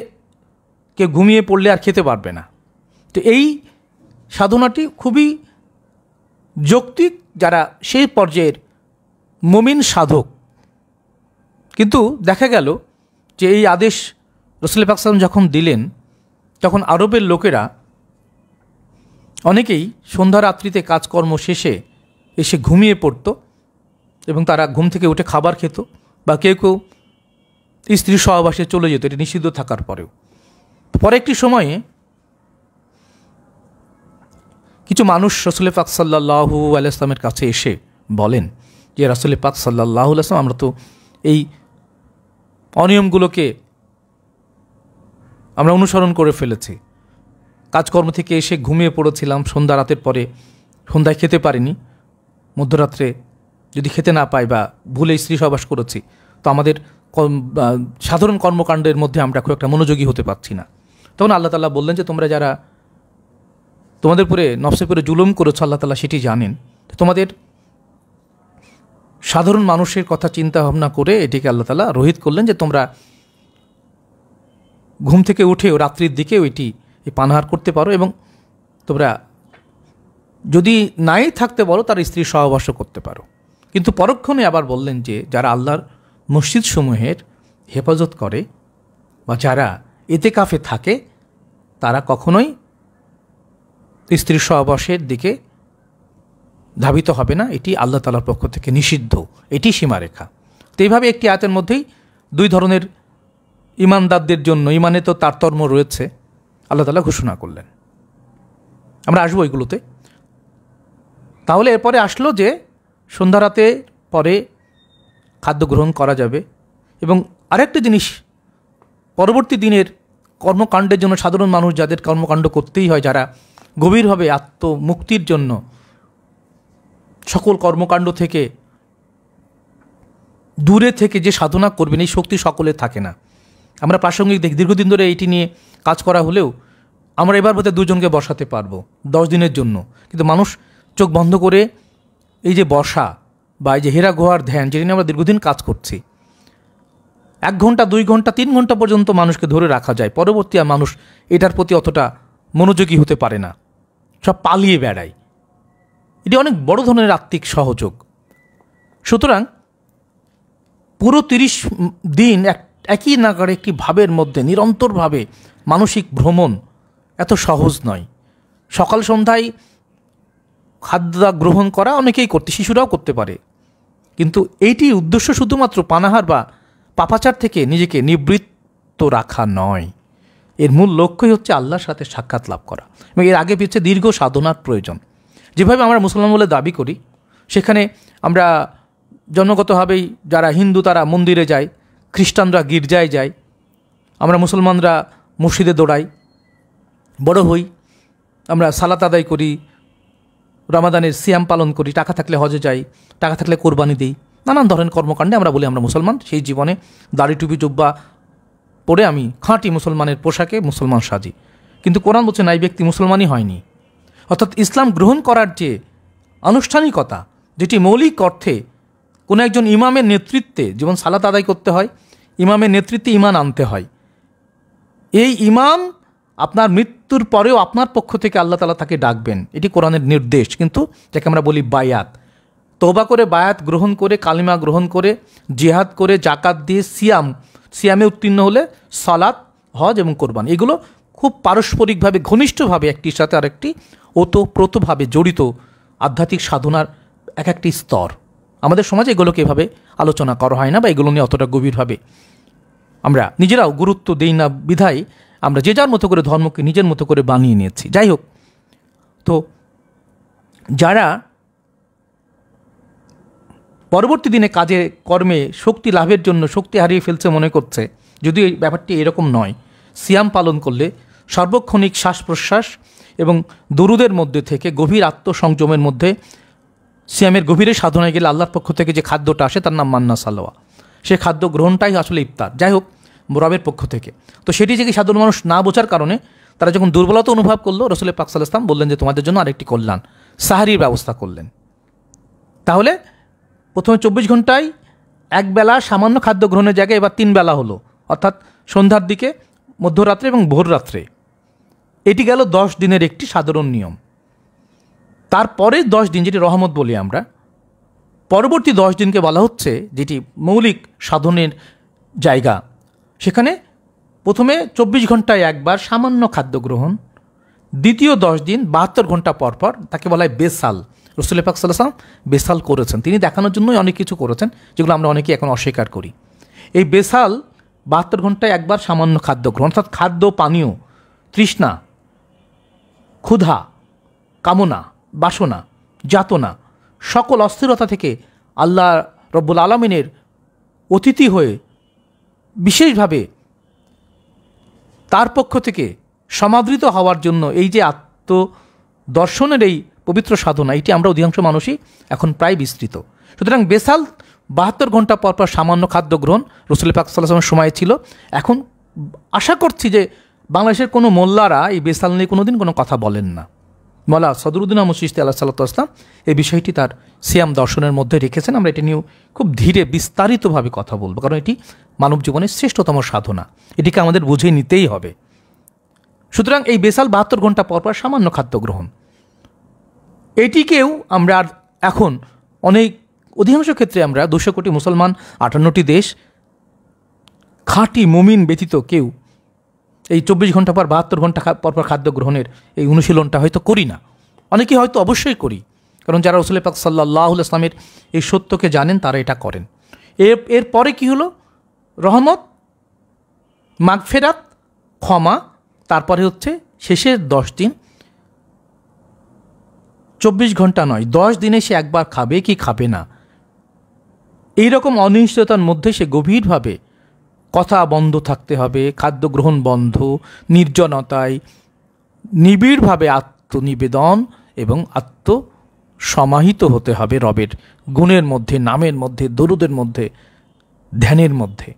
কেউ ঘুমিয়ে পড়লে আর খেতে পারবে না। তো এই সাধনাটি খুবই যৌক্তিক যারা সেই পর্যায়ের মুমিন সাধক। কিন্তু দেখা গেল যে এই আদেশ রাসূল পাক সাল্লাল্লাহু আলাইহি ওয়াসাল্লাম যখন দিলেন, তখন আরবের লোকেরা অনেকেই সন্ধ্যা রাত্রিতে কাজকর্ম শেষে এসে ঘুমিয়ে পড়ত, এবং তারা ঘুম থেকে উঠে খাবার খেত, বা কেউ কেউ স্ত্রীর সহবাসে চলে যেত, এটি নিষিদ্ধ থাকার পরেও। পরে একটি সময়ে কিছু মানুষ রাসূল পাক সাল্লাল্লাহু আলাইহি ওয়াসাল্লামের কাছে এসে বলেন যে রাসূল পাক সাল্লাল্লাহু আলাইহি ওয়াসাল্লাম, আমরা তো এই অনিয়মগুলোকে আমরা অনুসরণ করে ফেলেছি। কাজকর্ম থেকে এসে ঘুমিয়ে পড়েছিলাম, সন্ধ্যা রাতের পরে সন্ধ্যায় খেতে পারিনি, মধ্যরাত্রে যদি খেতে না পাই বা ভুলে স্ত্রী সহবাস করেছি, তো আমাদের সাধারণ কর্মকাণ্ডের মধ্যে আমরা খুব একটা মনোযোগী হতে পারছি না। তখন আল্লাহ তাআলা বললেন যে তোমরা যারা তোমাদের উপরে নফসের উপরে জুলুম করেছো, আল্লাহ তাআলা সেটি জানেন। তোমাদের সাধারণ মানুষের কথা চিন্তা ভাবনা করে এটিকে আল্লাহ তাআলা রহিত করলেন যে তোমরা ঘুম থেকে উঠেও রাত্রির দিকে ওইটি পানাহার করতে পারো, এবং তোমরা যদি নাই থাকতে পারো তার স্ত্রীর সহবাসও করতে পারো। কিন্তু পরক্ষণে আবার বললেন যে যারা আল্লাহর মসজিদসমূহের হেফাজত করে বা যারা ইতিকাফে থাকে তারা কখনোই স্ত্রীর সহবাসের দিকে ধাবিত হবে না, এটি আল্লাহ তাআলার পক্ষ থেকে নিষিদ্ধ, এটি সীমারেখা। তো এইভাবে একটি আয়াতের মধ্যেই দুই ধরনের ইমানদারদের জন্য, ইমানে তো তারতম্য রয়েছে, আল্লাহ তাআলা ঘোষণা করলেন। আমরা আসবো এগুলোতে। তাহলে এরপরে আসলো যে সন্ধ্যা রাতে পরে খাদ্য গ্রহণ করা যাবে। এবং আরেকটা জিনিস, পরবর্তী দিনের কর্মকাণ্ডের জন্য সাধারণ মানুষ যাদের কর্মকাণ্ড করতেই হয়, যারা গভীরভাবে আত্মমুক্তির জন্য সকল কর্মকাণ্ড থেকে দূরে থেকে যে সাধনা করবেন এই শক্তি সকলে থাকে না। আমরা প্রাসঙ্গিক দীর্ঘদিন ধরে এইটি নিয়ে কাজ করা হলেও আমরা এবার বোধহয় দুজনকে বসাতে পারবো 10 দিনের জন্য, কিন্তু মানুষ চোখ বন্ধ করে এই যে বসা বা এই যে হেরা গোহার ধ্যান, যেটি নিয়ে আমরা দীর্ঘদিন কাজ করছি, 1 ঘন্টা 2 ঘন্টা 3 ঘন্টা পর্যন্ত মানুষকে ধরে রাখা যায়, পরবর্তী আর মানুষ এটার প্রতি অতটা মনোযোগী হতে পারে না, সব পালিয়ে বেড়ায়। এটি অনেক বড় ধরনের আত্মিক সহযোগ। সুতরাং পুরো 30 দিন একই নাগারে একটি ভাবের মধ্যে নিরন্তরভাবে মানসিক ভ্রমণ এত সহজ নয়। সকাল সন্ধ্যায় খাদ্য গ্রহণ করা অনেকেই করতে, শিশুরাও করতে পারে, কিন্তু এইটি উদ্দেশ্য শুধুমাত্র পানাহার বা পাপাচার থেকে নিজেকে নিবৃত্ত রাখা নয়। এর মূল লক্ষ্যই হচ্ছে আল্লাহর সাথে সাক্ষাৎ লাভ করা, এবং এর আগে পিছিয়ে দীর্ঘ সাধনার প্রয়োজন। যেভাবে আমরা মুসলমান বলে দাবি করি, সেখানে আমরা জন্মগতভাবেই যারা হিন্দু তারা মন্দিরে যায়, খ্রিস্টানরা গির্জায় যায়, আমরা মুসলমানরা মসজিদে দৌড়াই, বড় হই, আমরা সালাত আদায় করি, রমাদানের সিয়াম পালন করি, টাকা থাকলে হজে যাই, টাকা থাকলে কোরবানি দিই, নানান ধরনের কর্মকাণ্ডে আমরা বলি আমরা মুসলমান। সেই জীবনে দাড়ি টুপি জুব্বা পরে আমি খাঁটি মুসলমানের পোশাকে মুসলমান সাজি, কিন্তু কোরআন বলছে না, এই ব্যক্তি মুসলমানই হয়নি। অর্থাৎ ইসলাম গ্রহণ করার যে আনুষ্ঠানিকতা, যেটি মৌলিক অর্থে কোনো একজন ইমামের নেতৃত্বে যেমন সালাত আদায় করতে হয়, ইমামের নেতৃত্বে ইমান আনতে হয়, এই ইমাম আপনার মৃত্যুর পরেও আপনার পক্ষ থেকে আল্লাহ তাআলা তাকে ডাকবেন, এটি কোরআনের নির্দেশ। কিন্তু যাকে আমরা বলি বায়াত, তওবা করে বায়াত গ্রহণ করে, কালিমা গ্রহণ করে, জিহাদ করে, জাকাত দিয়ে, সিয়ামে উত্তীর্ণ হলে সালাত, হজ এবং কোরবানি, এগুলো খুব পারস্পরিকভাবে ঘনিষ্ঠভাবে একটির সাথে আরেকটি ওতপ্রোতভাবে জড়িত আধ্যাত্মিক সাধনার এক একটি স্তর। আমাদের সমাজে এগুলোকে এভাবে আলোচনা করা হয় না, বা এগুলো নিয়ে অতটা গভীরভাবে আমরা নিজেরাও গুরুত্ব দিই না, বিধায় আমরা যে যার মতো করে ধর্মকে নিজের মতো করে বানিয়ে নিয়েছি। যাই হোক, তো যারা পরবর্তী দিনে কাজে কর্মে শক্তি লাভের জন্য শক্তি হারিয়ে ফেলছে মনে করছে, যদিও এই ব্যাপারটি এরকম নয়। সিয়াম পালন করলে সার্বক্ষণিক শ্বাস প্রশ্বাস এবং দরুদের মধ্যে থেকে গভীর আত্মসংযমের মধ্যে সিয়ামের গভীরে সাধনায় গেলে আল্লাহর পক্ষ থেকে যে খাদ্যটা আসে তার নাম মান্না সালোয়া, সে খাদ্য গ্রহণটাই আসলে ইফতার। যাই হোক, রবের পক্ষ থেকে। তো সেটি যে সাধারণ মানুষ না বোঝার কারণে তারা যখন দুর্বলতা অনুভব করলো, রাসূল পাক সাল্লাল্লাহু আলাইহি ওয়াসাল্লাম বললেন যে তোমাদের জন্য আরেকটি কল্যাণ, সাহারির ব্যবস্থা করলেন। তাহলে প্রথমে 24 ঘন্টায় একবেলা সামান্য খাদ্য গ্রহণের জায়গায় এবার 3 বেলা হলো, অর্থাৎ সন্ধ্যার দিকে, মধ্যরাত্রে এবং ভোররাত্রে। এটি গেল 10 দিনের একটি সাধারণ নিয়ম। তারপরে 10 দিন, যেটি রহমত বলি আমরা, পরবর্তী 10 দিনকে বলা হচ্ছে যেটি মৌলিক সাধনের জায়গা। সেখানে প্রথমে 24 ঘন্টায় একবার সামান্য খাদ্য গ্রহণ, দ্বিতীয় 10 দিন 72 ঘন্টা পর পর, তাকে বলা হয় বেসাল। রাসূল পাক সাল্লাল্লাহু আলাইহি ওয়াসাল্লাম বেসাল করেছেন, তিনি দেখানোর জন্যই অনেক কিছু করেছেন, যেগুলো আমরা অনেকেই এখন অস্বীকার করি। এই বেসাল 72 ঘন্টায় একবার সামান্য খাদ্য গ্রহণ, অর্থাৎ খাদ্য পানীয়, তৃষ্ণা, ক্ষুধা, কামনা, বাসনা, যাতনা, সকল অস্থিরতা থেকে আল্লাহ রব্বুল আলামিনের অতিথি হয়ে বিশেষভাবে তার পক্ষ থেকে সমাদৃত হওয়ার জন্য এই যে আত্মদর্শনের এই পবিত্র সাধনা, এটি আমরা অধিকাংশ মানুষই এখন প্রায় বিস্তৃত। সুতরাং বেসাল 72 ঘন্টা পর পর সামান্য খাদ্য গ্রহণ রাসূল পাক সাল্লাল্লাহু আলাইহি ওয়াসাল্লামের সময় ছিল। এখন আশা করছি যে বাংলাদেশের কোনো মোল্লারা এই বেসাল নিয়ে কোনো দিন কোনো কথা বলেন না, মাওলা সদরুদ্দিন আহমদ চিশতি আলাইহিস সালাতু ওয়াস সালাম এই বিষয়টি তার সিয়াম দর্শনের মধ্যে রেখেছেন। আমরা এটা নিয়েও খুব ধীরে বিস্তারিতভাবে কথা বলবো, কারণ এটি মানব জীবনের শ্রেষ্ঠতম সাধনা, এটিকে আমাদের বুঝে নিতেই হবে। সুতরাং এই বেসাল 72 ঘন্টা পরপর সামান্য খাদ্য গ্রহণ, এটিকেও আমরা এখন অধিকাংশ ক্ষেত্রে আমরা 200 কোটি মুসলমান, 58টি দেশ, খাঁটি মুমিন ব্যতীত কেউ এই 24 ঘন্টা পর 72 ঘন্টা পরপর খাদ্য গ্রহণের এই অনুশীলনটা হয়তো করি না। অনেকেই হয়তো অবশ্যই করি, কারণ যারা রাসূল পাক সাল্লাল্লাহু আলাইহি ওয়াসাল্লামের এই সত্যকে জানেন তারা এটা করেন। এর পরে কি হলো? রহমত, মাগফিরাত, ক্ষমা, তারপরে হচ্ছে শেষের 10 দিন, 24 ঘন্টা নয়, 10 দিনে সে একবার খাবে কি খাবে না, এইরকম অনিশ্চয়তার মধ্যে সে গভীরভাবে কথা বন্ধ থাকতে হবে, খাদ্য গ্রহণ বন্ধ, নির্জনতায় নিবিড়ভাবে আত্মনিবেদন এবং আত্মসমাহিত হতে হবে রবের গুণের মধ্যে, নামের মধ্যে, দরুদের মধ্যে, ধ্যানের মধ্যে।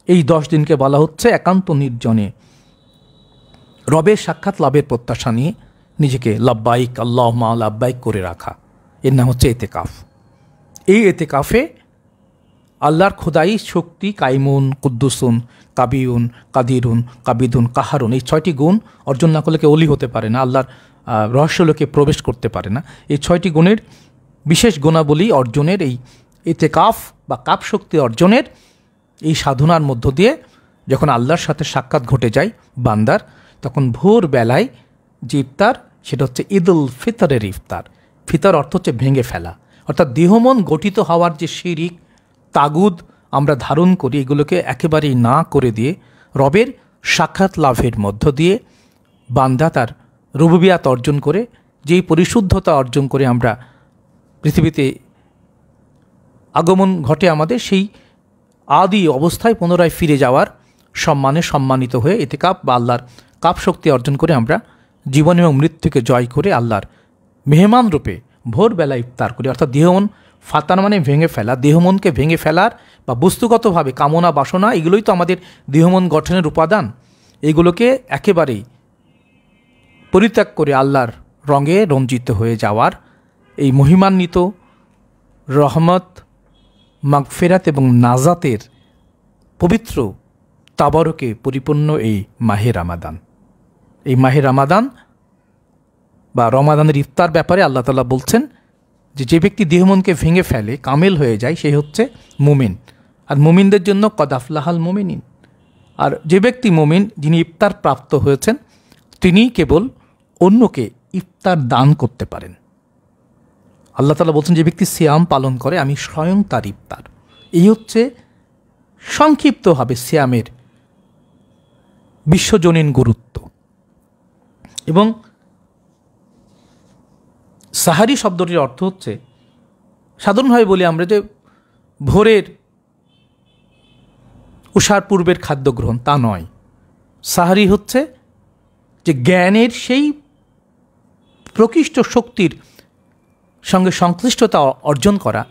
এই 10 দিনকে বলা হচ্ছে একান্ত নির্জনে রবের সাক্ষাৎ লাভের প্রত্যাশা নিয়ে নিজেকে লাব্বাইক আল্লাহুম্মা লাব্বাইক করে রাখা। এর নাম হচ্ছে এতেকাফ। এই এতেকাফে আল্লাহর খোদাই শক্তি, কাইমুন, কুদ্দুসুন, কাবিউন, কাদিরুন, কাবিদুন, কাহারুন, এই 6টি গুণ অর্জন না করলে কেউ ওলি হতে পারে না, আল্লাহর রহস্যলোকে প্রবেশ করতে পারে না। এই 6টি গুণের বিশেষ গুণাবলী অর্জনের এই এতেকাফ বা কাপ শক্তি অর্জনের এই সাধনার মধ্য দিয়ে যখন আল্লাহর সাথে সাক্ষাৎ ঘটে যায় বান্দার, তখন ভোরবেলায় যে ইফতার, সেটা হচ্ছে ঈদুল ফিতরের ইফতার। ফিতর অর্থ হচ্ছে ভেঙে ফেলা, অর্থাৎ দেহমন গঠিত হওয়ার যে শিরিক, তাগুদ আমরা ধারণ করি, এগুলোকে একেবারেই না করে দিয়ে রবের সাক্ষাৎ লাভের মধ্য দিয়ে বান্দা তার রুবুবিয়াত অর্জন করে, যেই পরিশুদ্ধতা অর্জন করে আমরা পৃথিবীতে আগমন ঘটে আমাদের, সেই আদি অবস্থায় পুনরায় ফিরে যাওয়ার সম্মানে সম্মানিত হয়ে ইতিকাফ বা আল্লাহর কাপ শক্তি অর্জন করে আমরা জীবন এবং মৃত্যুকে জয় করে আল্লাহর মেহমান রূপে ভোরবেলা ইফতার করি। অর্থাৎ দেহমন ফাতান মানে ভেঙে ফেলা, দেহমনকে ভেঙে ফেলার বা বস্তুগতভাবে কামনা বাসনা, এগুলোই তো আমাদের দেহমন গঠনের উপাদান। এগুলোকে একেবারেই পরিত্যাগ করে আল্লাহর রঙে রঞ্জিত হয়ে যাওয়ার এই মহিমান্বিত রহমত, মাগফিরাত এবং নাজাতের পবিত্র তাবারকে পরিপূর্ণ এই মাহে রামাদান। এই মাহে রামাদান বা রমাদানের ইফতার ব্যাপারে আল্লাহ তাআলা বলছেন যে ব্যক্তি দেহমনকে ভেঙে ফেলে, কামেল হয়ে যায়, সে হচ্ছে মুমিন। আর মুমিনদের জন্য কদ আফলাহাল মুমিনিন। আর যে ব্যক্তি মুমিন, যিনি ইফতার প্রাপ্ত হয়েছেন, তিনি কেবল অন্যকে ইফতার দান করতে পারেন। আল্লাহ তাআলা বলছেন যে ব্যক্তি সিয়াম পালন করে, আমি স্বয়ং তার ইফতার। এই হচ্ছে সংক্ষিপ্তভাবে সিয়ামের বিশ্বজনীন গুরুত্ব। এবং সাহারি শব্দটির অর্থ হচ্ছে, সাধারণভাবে বলি আমরা যে ভোরের উষার পূর্বের খাদ্য গ্রহণ, তা নয়। সাহারি হচ্ছে যে জ্ঞানের সেই প্রকৃষ্ট শক্তির সঙ্গে সংশ্লিষ্টতা অর্জন করা,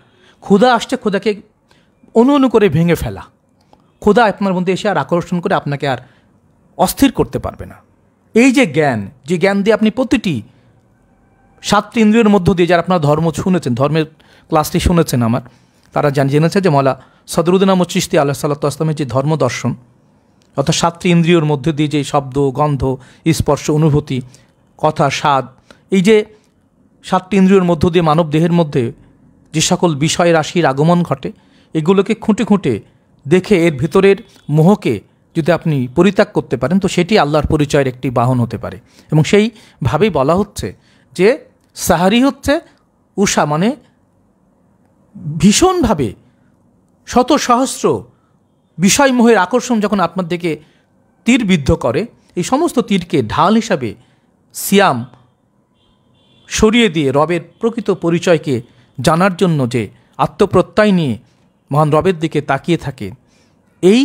ক্ষুধা আসছে, ক্ষুধাকে অনু করে ভেঙে ফেলা। ক্ষুধা আপনার মধ্যে এসে আর আকর্ষণ করে আপনাকে আর অস্থির করতে পারবে না। এই যে জ্ঞান, যে জ্ঞান দিয়ে আপনি প্রতিটি 7টি ইন্দ্রিয়ের মধ্য দিয়ে, যারা আপনারা ধর্ম শুনেছেন, ধর্মের ক্লাসটি শুনেছেন আমার, তারা জেনেছে যে মাওলা সদরুদ্দিন আহমদ চিশতি আলাইহিস সালাতু ওয়াস সালামের যে ধর্ম দর্শন, অর্থাৎ 7টি ইন্দ্রিয়র মধ্যে দিয়ে যে শব্দ, গন্ধ, স্পর্শ, অনুভূতি, কথা, স্বাদ, এই যে 7টি ইন্দ্রিয়র মধ্য দিয়ে মানব দেহের মধ্যে যে সকল বিষয় রাশির আগমন ঘটে, এগুলোকে খুঁটে খুঁটে দেখে এর ভিতরের মোহকে যদি আপনি পরিত্যাগ করতে পারেন, তো সেটি আল্লাহর পরিচয়ের একটি বাহন হতে পারে। এবং সেইভাবেই বলা হচ্ছে যে সাহারি হচ্ছে উষা, মানে ভীষণভাবে শত সহস্র বিষয়মোহের আকর্ষণ যখন আপনার দিকে তীরবিদ্ধ করে, এই সমস্ত তীরকে ঢাল হিসাবে সিয়াম সরিয়ে দিয়ে রবের প্রকৃত পরিচয়কে জানার জন্য যে আত্মপ্রত্যয় নিয়ে মহান রবের দিকে তাকিয়ে থাকে, এই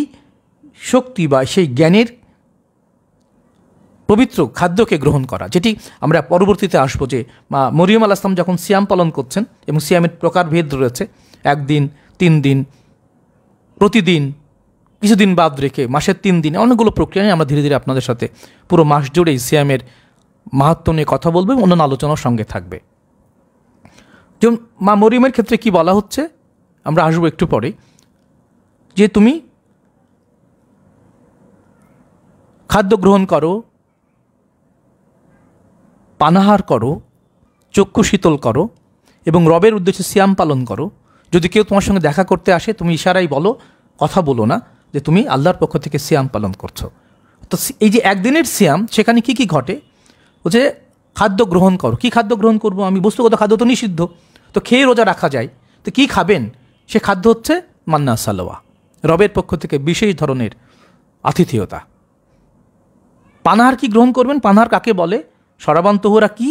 শক্তি বা সেই জ্ঞানের পবিত্র খাদ্যকে গ্রহণ করা, যেটি আমরা পরবর্তীতে আসবো। যে মরিয়ম আলাইহিস সালাম যখন সিয়াম পালন করছেন, এবং সিয়ামের প্রকারভেদ রয়েছে, 1 দিন, 3 দিন, প্রতিদিন, কিছুদিন বাদ রেখে, মাসের 3 দিনে, অনেকগুলো প্রক্রিয়া নিয়ে আমরা ধীরে ধীরে আপনাদের সাথে পুরো মাস জুড়েই সিয়ামের মাহাত্ম্য নিয়ে কথা বলবো, অন্যান্য আলোচনার সঙ্গে থাকবে। যেমন মা মরিয়মের ক্ষেত্রে কি বলা হচ্ছে আমরা আসবো একটু পরে, যে তুমি খাদ্য গ্রহণ করো, পানাহার করো, চক্ষু শীতল করো এবং রবের উদ্দেশ্যে সিয়াম পালন করো। যদি কেউ তোমার সঙ্গে দেখা করতে আসে তুমি ইশারাই বলো, কথা বলো না, যে তুমি আল্লাহর পক্ষ থেকে সিয়াম পালন করছো। তো এই যে একদিনের সিয়াম, সেখানে কি কি ঘটে? ও যে খাদ্য গ্রহণ করো। কি খাদ্য গ্রহণ করবো আমি? বস্তুগত খাদ্য তো নিষিদ্ধ, তো খেয়ে রোজা রাখা যায়। তো কি খাবেন? সে খাদ্য হচ্ছে মান্না সালোয়া, রবের পক্ষ থেকে বিশেষ ধরনের আতিথেয়তা। পানাহার কি গ্রহণ করবেন? পানাহার কাকে বলে? সরাবান্তহরা কি?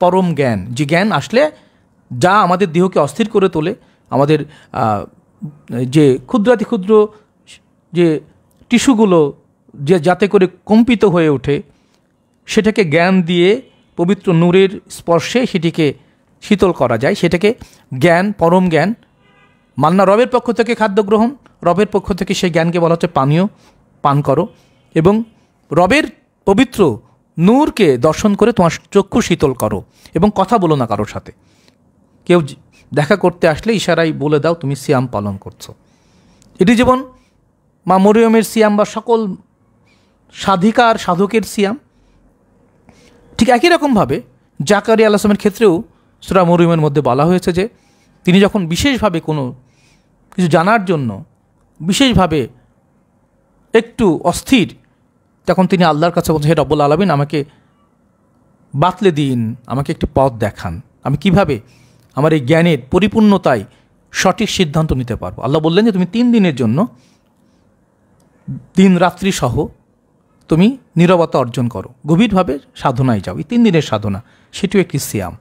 পরম জ্ঞান, যে জ্ঞান আসলে যা আমাদের দেহকে অস্থির করে তোলে, আমাদের যে ক্ষুদ্রাতি ক্ষুদ্র যে টিস্যুগুলো যে যাতে করে কম্পিত হয়ে ওঠে, সেটাকে জ্ঞান দিয়ে পবিত্র নূরের স্পর্শে সেটিকে শীতল করা যায়, সেটাকে জ্ঞান, পরম জ্ঞান। মান্না রবের পক্ষ থেকে খাদ্য গ্রহণ, রবের পক্ষ থেকে সেই জ্ঞানকে বলা হচ্ছে পানীয়, পান করো এবং রবের পবিত্র নূরকে দর্শন করে তোমার চক্ষু শীতল করো এবং কথা বলো না কারোর সাথে। কেউ দেখা করতে আসলে ইশারাই বলে দাও তুমি সিয়াম পালন করছো। এটি যেমন মা মরিয়মের সিয়াম বা সকল সাধিকার সাধকের সিয়াম, ঠিক একই রকমভাবে জাকারিয়া আলাইহিস সালামের ক্ষেত্রেও সূরা মরিয়মের মধ্যে বলা হয়েছে যে তিনি যখন বিশেষভাবে কোনো কিছু জানার জন্য বিশেষভাবে একটু অস্থির, তখন তিনি আল্লাহর কাছে বলছেন, হে রব্বুল আলামিন, আমাকে বাতলে দিন, আমাকে একটি পথ দেখান, আমি কিভাবে আমার এই জ্ঞানের পরিপূর্ণতায় সঠিক সিদ্ধান্ত নিতে পারবো। আল্লাহ বললেন যে তুমি 3 দিনের জন্য দিন রাত্রি সহ তুমি নীরবতা অর্জন করো, গভীরভাবে সাধনায় যাও। এই 3 দিনের সাধনা, সেটিও একটি সিয়াম।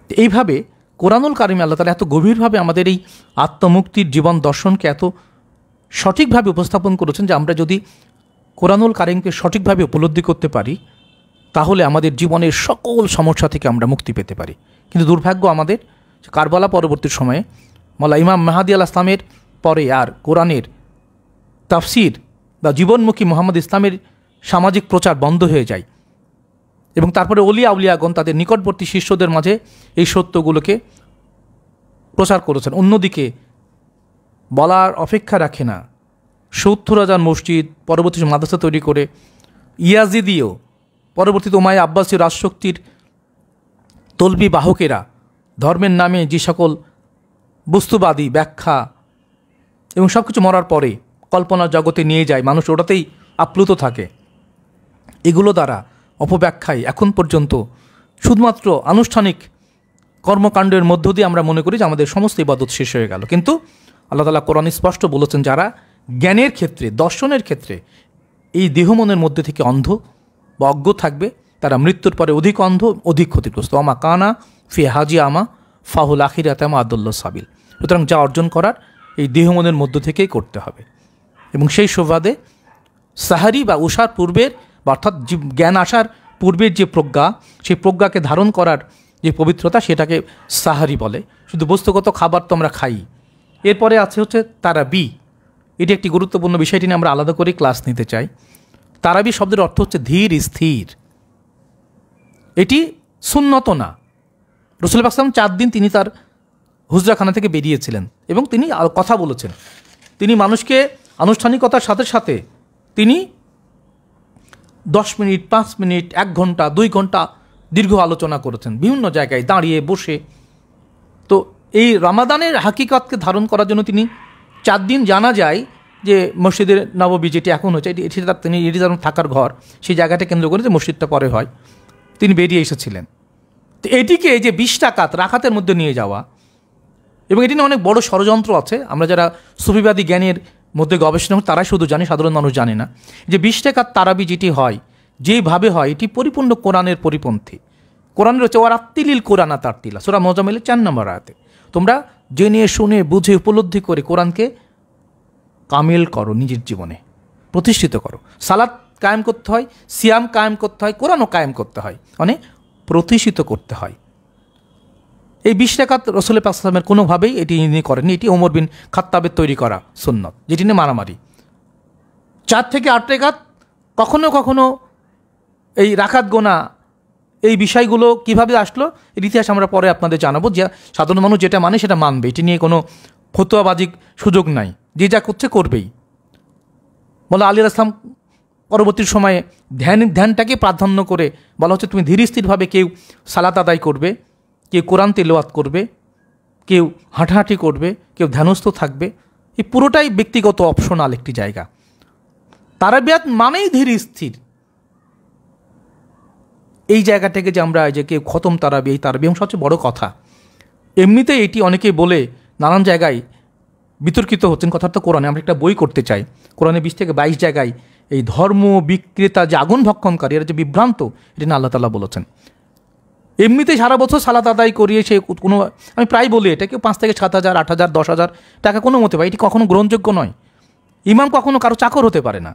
এইভাবে কোরআনুল কারিমে আল্লাহ তাআলা এত গভীরভাবে আমাদের এই আত্মমুক্তির জীবন দর্শনকে এত সঠিকভাবে উপস্থাপন করেছেন যে আমরা যদি কোরআনুল কারিমকে সঠিকভাবে উপলব্ধি করতে পারি, তাহলে আমাদের জীবনের সকল সমস্যা থেকে আমরা মুক্তি পেতে পারি। কিন্তু দুর্ভাগ্য আমাদের, কারবালা পরবর্তী সময়ে মাওলানা ইমাম মেহেদী আলাইহিস সালামের পরে আর কোরআনের তাফসির বা জীবনমুখী মোহাম্মদ ইসলামের সামাজিক প্রচার বন্ধ হয়ে যায় এবং তারপরে অলিয়া উলিয়াগণ তাদের নিকটবর্তী শিষ্যদের মাঝে এই সত্যগুলোকে প্রচার করেছেন। অন্যদিকে বলার অপেক্ষা রাখে না, ৭০,০০০ মসজিদ, পরবর্তী মাদ্রাসা তৈরি করে ইয়াজিদিও, পরবর্তীতে উমাইয়া আব্বাসী রাজশক্তির তলবি বাহকেরা ধর্মের নামে যে সকল বস্তুবাদী ব্যাখ্যা এবং সব কিছু মরার পরে কল্পনার জগতে নিয়ে যায়, মানুষ ওটাতেই আপ্লুত থাকে, এগুলো দ্বারা অপব্যাখ্যায় এখন পর্যন্ত শুধুমাত্র আনুষ্ঠানিক কর্মকাণ্ডের মধ্য দিয়ে আমরা মনে করি যে আমাদের সমস্ত ইবাদত শেষ হয়ে গেল। কিন্তু আল্লাহ তাআলা কোরআনে স্পষ্ট বলেছেন, যারা জ্ঞানের ক্ষেত্রে, দর্শনের ক্ষেত্রে এই দেহমনের মধ্যে থেকে অন্ধ বা অজ্ঞ থাকবে, তারা মৃত্যুর পরে অধিক অন্ধ, অধিক ক্ষতিগ্রস্ত। আমা কানা ফি হাজি আমা ফাহুল আখিরাতামা আদুল্লাহ সাবিল। সুতরাং যা অর্জন করার এই দেহমনের মধ্য থেকেই করতে হবে। এবং সেই সুবাদে সাহারি বা উষার পূর্বের বা অর্থাৎ জ্ঞান আসার পূর্বের যে প্রজ্ঞা, সেই প্রজ্ঞাকে ধারণ করার যে পবিত্রতা, সেটাকে সাহারি বলে। শুধু বস্তুগত খাবার তো আমরা খাই। এরপরে আছে হচ্ছে তারাবি। এটি একটি গুরুত্বপূর্ণ বিষয়টি নিয়ে আমরা আলাদা করে ক্লাস নিতে চাই। তারাবি শব্দের অর্থ হচ্ছে ধীর স্থির। এটি সুন্নত না। রাসূল পাক সাল্লাল্লাহু আলাইহি ওয়াসাল্লাম 4 দিন তিনি তার হুজরাখানা থেকে বেরিয়েছিলেন এবং তিনি কথা বলেছেন। তিনি মানুষকে আনুষ্ঠানিকতার সাথে সাথে তিনি 10 মিনিট, 5 মিনিট, 1 ঘন্টা, 2 ঘন্টা দীর্ঘ আলোচনা করেছেন বিভিন্ন জায়গায় দাঁড়িয়ে বসে। তো এই রমাদানের হাকিকতকে ধারণ করার জন্য তিনি 4 দিন, জানা যায় যে মসজিদের নববী যেটি এখন হচ্ছে এটি তার থাকার ঘর, সেই জায়গাটা কেন্দ্র করে যে মসজিদটা পরে হয়, তিনি বেরিয়ে এসেছিলেন। তো এটিকে যে 20 রাকাত রাকাতের মধ্যে নিয়ে যাওয়া, এবং এটি নিয়ে অনেক বড় ষড়যন্ত্র আছে। আমরা যারা সুফিবাদী জ্ঞানের মধ্যে গবেষণা করি তারাই শুধু জানি, সাধারণ মানুষ জানে না যে 20 রাকাত তারাবি যেটি হয়, যেইভাবে হয়, এটি পরিপূর্ণ কোরআনের পরিপন্থী। কোরআনের হচ্ছে ওয়ারাত্তিলিল কোরআনা তারতিলা, সূরা মুজাম্মিলের 4 নম্বর আয়াতে। তোমরা জেনে শুনে বুঝে উপলব্ধি করে কোরআনকে কামিল করো, নিজের জীবনে প্রতিষ্ঠিত করো। সালাত কায়েম করতে হয়, সিয়াম কায়েম করতে হয়, কোরআনও কায়েম করতে হয়, মানে প্রতিষ্ঠিত করতে হয়। এই 20 রাকাত রাসূল পাক সাল্লাল্লাহু আলাইহি ওয়াসাল্লামের কোনোভাবেই এটি ইনি করেননি। এটি ওমর বিন খাত্তাবের তৈরি করা সুন্নত, যেটি নিয়ে মারামারি। 4 থেকে 8 রাকাত, কখনো কখনো এই রাকাত গোনা এই বিষয়গুলো কিভাবে আসলো এর ইতিহাস আমরা পরে আপনাদের জানাবো। যে সাধারণ মানুষ যেটা মানে সেটা মানবে, এটি নিয়ে কোনো ফতোয়াবাজির সুযোগ নাই, যে যা করছে করবেই। মোল্লা আলী আসলাম পরবর্তী সময়ে ধ্যানটাকে প্রাধান্য করে বলা হচ্ছে তুমি ধীর স্থিরভাবে কেউ সালাত আদায় করবে, কেউ কোরআন তেলাওয়াত করবে, কেউ হাঁটাহাঁটি করবে, কেউ ধ্যানস্থ থাকবে। এই পুরোটাই ব্যক্তিগত অপশনাল একটি জায়গা। তারাবিয়াত মানেই ধীর স্থির। এই জায়গা থেকে যে আমরা যে কেউ খতম তারাবি, এই তারাবি সবচেয়ে বড় কথা। এমনিতেই এটি অনেকেই বলে নানান জায়গায় বিতর্কিত হচ্ছেন। কথাটা কোরআনে আমরা একটা বই করতে চাই, কোরআনে 20 থেকে 22 জায়গায় এই ধর্ম বিক্রেতা যে আগুন ভক্ষণকারী এরা যে বিভ্রান্ত, এটা না আল্লাহ তাআলা বলেছেন। এমনিতেই সারা বছর সালাত আদায় করিয়ে সে কোনো, আমি প্রায় বলি এটা কেউ 5 থেকে 7,000, 8,000, 10,000 টাকা কোনো মতে পায়, এটি কখনো গ্রহণযোগ্য নয়। ইমাম কখনো কারো চাকর হতে পারে না,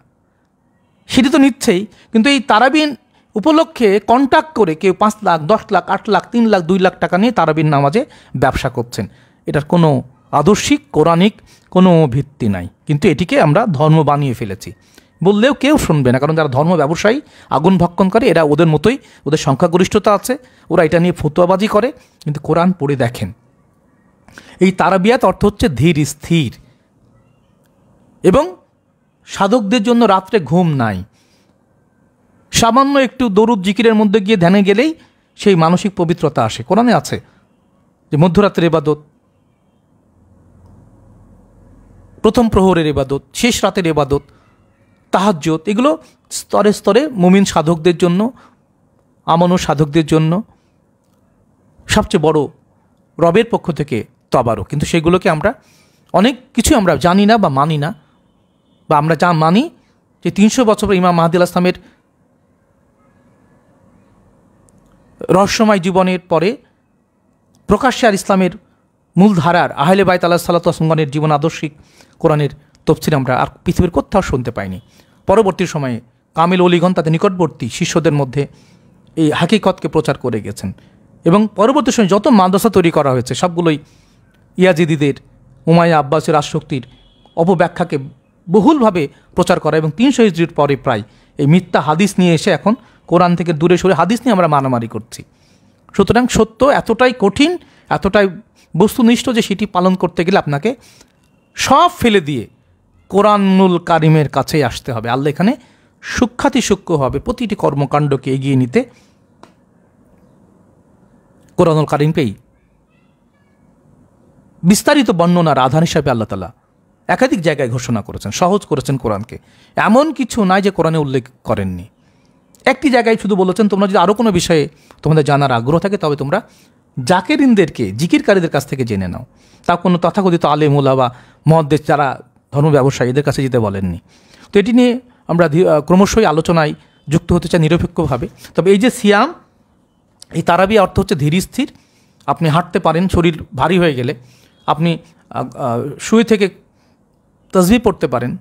সেটি তো নিচ্ছেই। কিন্তু এই তারাবিন উপলক্ষে কন্ট্যাক্ট করে কেউ 5 লাখ, 10 লাখ, 8 লাখ, 3 লাখ, 2 লাখ টাকা নিয়ে তারাবিন নামাজে ব্যবসা করছেন। এটার কোনো আদর্শিক কোরআনিক কোনো ভিত্তি নাই, কিন্তু এটিকে আমরা ধর্ম বানিয়ে ফেলেছি। বললেও কেউ শুনবে না, কারণ যারা ধর্ম ব্যবসায়ী আগুন ভক্ষণ করে এরা ওদের মতোই, ওদের সংখ্যাগরিষ্ঠতা আছে, ওরা এটা নিয়ে ফতোয়াবাজি করে। কিন্তু কোরআন পড়ে দেখেন, এই তারাবিয়াত অর্থ হচ্ছে ধীর স্থির। এবং সাধকদের জন্য রাত্রে ঘুম নাই। সামান্য একটু দরুদ জিকিরের মধ্যে গিয়ে ধ্যানে গেলেই সেই মানসিক পবিত্রতা আসে। কোরআনে আছে যে মধ্যরাতের ইবাদত, প্রথম প্রহরের ইবাদত, শেষ রাতের ইবাদত, তাহাজ্জুদ, এগুলো স্তরে স্তরে মুমিন সাধকদের জন্য, আমানু সাধকদের জন্য সবচেয়ে বড় রবের পক্ষ থেকে তবারক। কিন্তু সেগুলোকে আমরা অনেক কিছু আমরা জানি না বা মানি না। বা আমরা যা মানি যে 300 বছর ইমাম মাহদী আলাইহিস সালামের রহস্যময় জীবনের পরে প্রকাশ্যে আর ইসলামের মূলধারার আহলে বাইত আলাইহিসসালাতু ওয়াসসালামের জীবন আদর্শিক কোরআনের তফসির আমরা আর পৃথিবীর কোথাও শুনতে পাইনি। পরবর্তী সময়ে কামিল ওলিগণ তাদের নিকটবর্তী শিষ্যদের মধ্যে এই হাকিকতকে প্রচার করে গেছেন। এবং পরবর্তী সময়ে যত মাদ্রাসা তৈরি করা হয়েছে সবগুলোই ইয়াজিদিদের, উমাইয়া আব্বাসের আসশক্তির অপব্যাখ্যাকে বহুলভাবে প্রচার করা। এবং 300 হিজরির পরে প্রায় এই মিথ্যা হাদিস নিয়ে এসে এখন কোরআন থেকে দূরে সরে হাদিস নিয়ে আমরা মারামারি করছি। সুতরাং সত্য এতটাই কঠিন, এতটাই বস্তুনিষ্ঠ যে সেটি পালন করতে গেলে আপনাকে সব ফেলে দিয়ে কোরআনুল কারিমের কাছেই আসতে হবে। আল্লাহ এখানে সূক্ষ্মাতি সূক্ষ্ম হবে প্রতিটি কর্মকাণ্ডকে এগিয়ে নিতে কোরআনুল কারিমকেই বিস্তারিত বর্ণনার আধার হিসাবে আল্লাহ তাআলা একাধিক জায়গায় ঘোষণা করেছেন, সহজ করেছেন কোরআনকে। এমন কিছু নাই যে কোরআনে উল্লেখ করেননি। একটি জায়গায় শুধু বলেছেন তোমরা যদি আরও কোনো বিষয়ে তোমাদের জানার আগ্রহ থাকে তবে তোমরা জাকেরিনদেরকে, জিকিরকারীদের কাছ থেকে জেনে নাও। তা কোনো তথাকথিত আলেম ওলামা বা মুহাদ্দিস যারা ধর্ম ব্যবসায়ী এদের কাছে যেতে বলেননি। তো এটি নিয়ে আমরা ক্রমশই আলোচনায় যুক্ত হতে চাই নিরপেক্ষভাবে। তবে এই যে সিয়াম, এই তারাবি অর্থ হচ্ছে ধীর স্থির। আপনি হাঁটতে পারেন, শরীর ভারী হয়ে গেলে আপনি শুয়ে থেকে তাসবিহ পড়তে পারেন,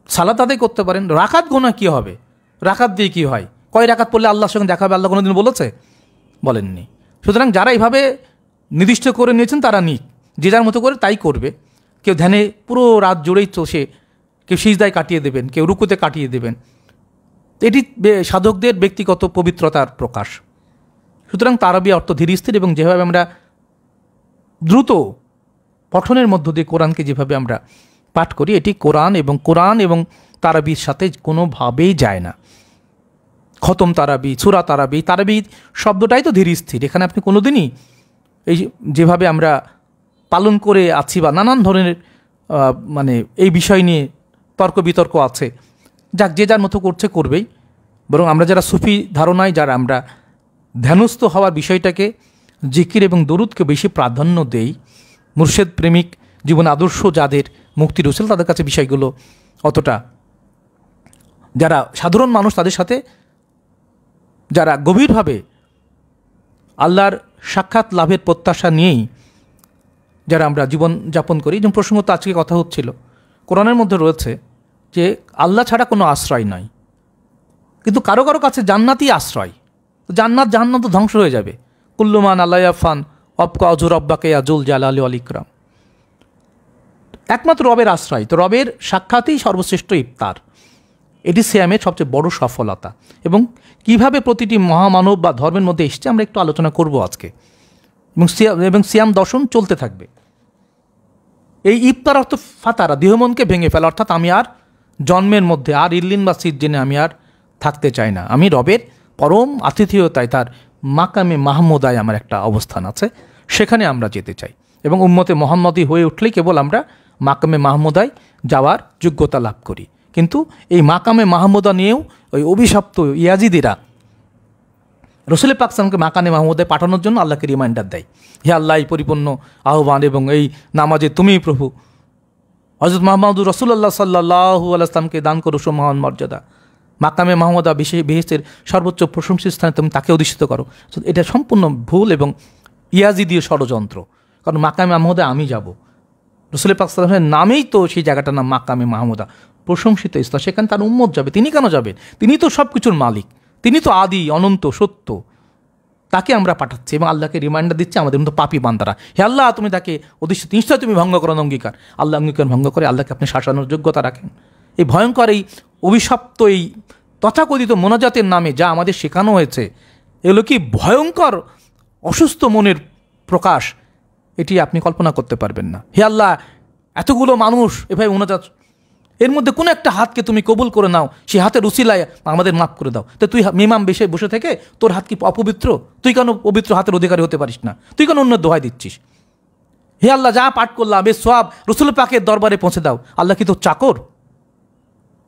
সালাত আদায় করতে পারেন। রাকাত গোনা কী হবে? রাকাত দিয়ে কী হয়? কয় রাকাত পড়লে আল্লাহর সঙ্গে দেখা হবে আল্লাহ কোনোদিন বলেছে? বলেননি। সুতরাং যারা এইভাবে নির্দিষ্ট করে নিয়েছেন তারা নিক, যে যার মতো করে তাই করবে। কেউ ধ্যানে পুরো রাত জুড়েই চষে, কেউ সিজদায় কাটিয়ে দেবেন, কেউ রুকুতে কাটিয়ে দেবেন। এটি সাধকদের ব্যক্তিগত পবিত্রতার প্রকাশ। সুতরাং তারাবি অর্থ ধীর স্থির। এবং যেভাবে আমরা দ্রুত পঠনের মধ্য দিয়ে কোরআনকে যেভাবে আমরা পাঠ করি, এটি কোরআন এবং তারাবির সাথে কোনোভাবেই যায় না। খতম তারাবি, সূরা তারাবি, তারাবি শব্দটাই তো ধীর স্থির। এখানে আপনি কোনোদিনই এই যেভাবে আমরা পালন করে আছি বা নানান ধরনের মানে এই বিষয় নিয়ে তর্ক বিতর্ক আছে, যাক যে যার মতো করছে করবেই। বরং আমরা যারা সুফি ধারণায়, যারা আমরা ধ্যানস্থ হওয়ার বিষয়টাকে, জিকির এবং দরুদকে বেশি প্রাধান্য দেই, মুর্শেদ প্রেমিক জীবন আদর্শ যাদের মুক্তির উসিল, তাদের কাছে বিষয়গুলো অতটা, যারা সাধারণ মানুষ তাদের সাথে যারা গভীরভাবে আল্লাহর সাক্ষাৎ লাভের প্রত্যাশা নিয়েই যারা আমরা জীবন যাপন করি। যেমন প্রসঙ্গত আজকে কথা হচ্ছিল, কোরআনের মধ্যে রয়েছে যে আল্লাহ ছাড়া কোনো আশ্রয় নাই, কিন্তু কারো কারো কাছে জান্নাতই আশ্রয়। জান্নাত জাহান্নাম তো ধ্বংস হয়ে যাবে। কুল্লুমান আল্লাহ ফান অবকা অজুর অব্বাকে আজুল জালালি আল ইকরাম। একমাত্র রবের আশ্রয়, তো রবের সাক্ষাৎই সর্বশ্রেষ্ঠ ইফতার। এটি সিয়ামের সবচেয়ে বড় সফলতা। এবং কিভাবে প্রতিটি মহামানব বা ধর্মের মধ্যে এসছে আমরা একটু আলোচনা করব আজকে, এবং সিয়াম দর্শন চলতে থাকবে। এই ইফতার অর্থ ফাতারা, দেহমনকে ভেঙে ফেলা, অর্থাৎ আমি আর জন্মের মধ্যে আর ইল্লিন বা সিজ্জিনে আমি আর থাকতে চাই না, আমি রবের পরম আতিথেয়তায় তার মাকামে মাহমুদায় আমার একটা অবস্থান আছে, সেখানে আমরা যেতে চাই। এবং উম্মতে মোহাম্মদী হয়ে উঠলেই কেবল আমরা মাকামে মাহমুদায় যাওয়ার যোগ্যতা লাভ করি। কিন্তু এই মাকামে মাহমুদা নিয়েও ওই অভিশপ্ত ইয়াজিদিরা রসুল পাক সাল্লামকে মাকামে মাহমুদায় পাঠানোর জন্য আল্লাহকে রিমাইন্ডার দেয়, হে আল্লাহ এই পরিপূর্ণ আহ্বান এবং এই নামাজে তুমিই প্রভু, হযরত মুহাম্মদুর রাসূলুল্লাহ সাল্লাল্লাহু আলাইহি ওয়াসাল্লামকে দান করো মহান মর্যাদা, মাকামে মাহমুদা বেহেশতের সর্বোচ্চ প্রশংসিত স্থানে তুমি তাকে অধিষ্ঠিত করো। এটা সম্পূর্ণ ভুল এবং ইয়াজিদীয় ষড়যন্ত্র। কারণ মাকামে মাহমুদা আমি যাব, রসুল পাক সাল্লামের নামেই তো সেই জায়গাটার নাম মাকামে মাহমুদা, প্রশংসিত স্তর, সেখানে তার উম্মত যাবে। তিনি কেন যাবেন? তিনি তো সব কিছুর মালিক, তিনি তো আদি অনন্ত সত্য, তাকে আমরা পাঠাচ্ছি এবং আল্লাহকে রিমাইন্ডার দিচ্ছে আমাদের মতো পাপী বান্দারা, হে আল্লাহ তুমি তাকে অধিষ্ঠিত, নিশ্চয় তুমি ভঙ্গ করো অঙ্গীকার। আল্লাহ অঙ্গীকার ভঙ্গ করে আল্লাহকে আপনি শাসানোর যোগ্যতা রাখেন। এই ভয়ঙ্কর এই অভিশপ্ত এই তথাকথিত মোনাজাতের নামে যা আমাদের শেখানো হয়েছে, এগুলো কি ভয়ঙ্কর অসুস্থ মনের প্রকাশ, এটি আপনি কল্পনা করতে পারবেন না। হে আল্লাহ এতগুলো মানুষ এভাবে মোনাজাত, এর মধ্যে কোনো একটা হাতকে তুমি কবুল করে নাও, সেই হাতের উসিলায় আমাদের মাফ করে দাও। তো তুই মিমাম বেশে বসে থেকে তোর হাত কি অপবিত্র? তুই কেন পবিত্র হাতের অধিকারী হতে পারিস না? তুই কেন অন্য দোহাই দিচ্ছিস? হে আল্লাহ যা পাঠ করলাম এ সওয়াব রসুল পাকের দরবারে পৌঁছে দাও। আল্লাহ কি তোর চাকর?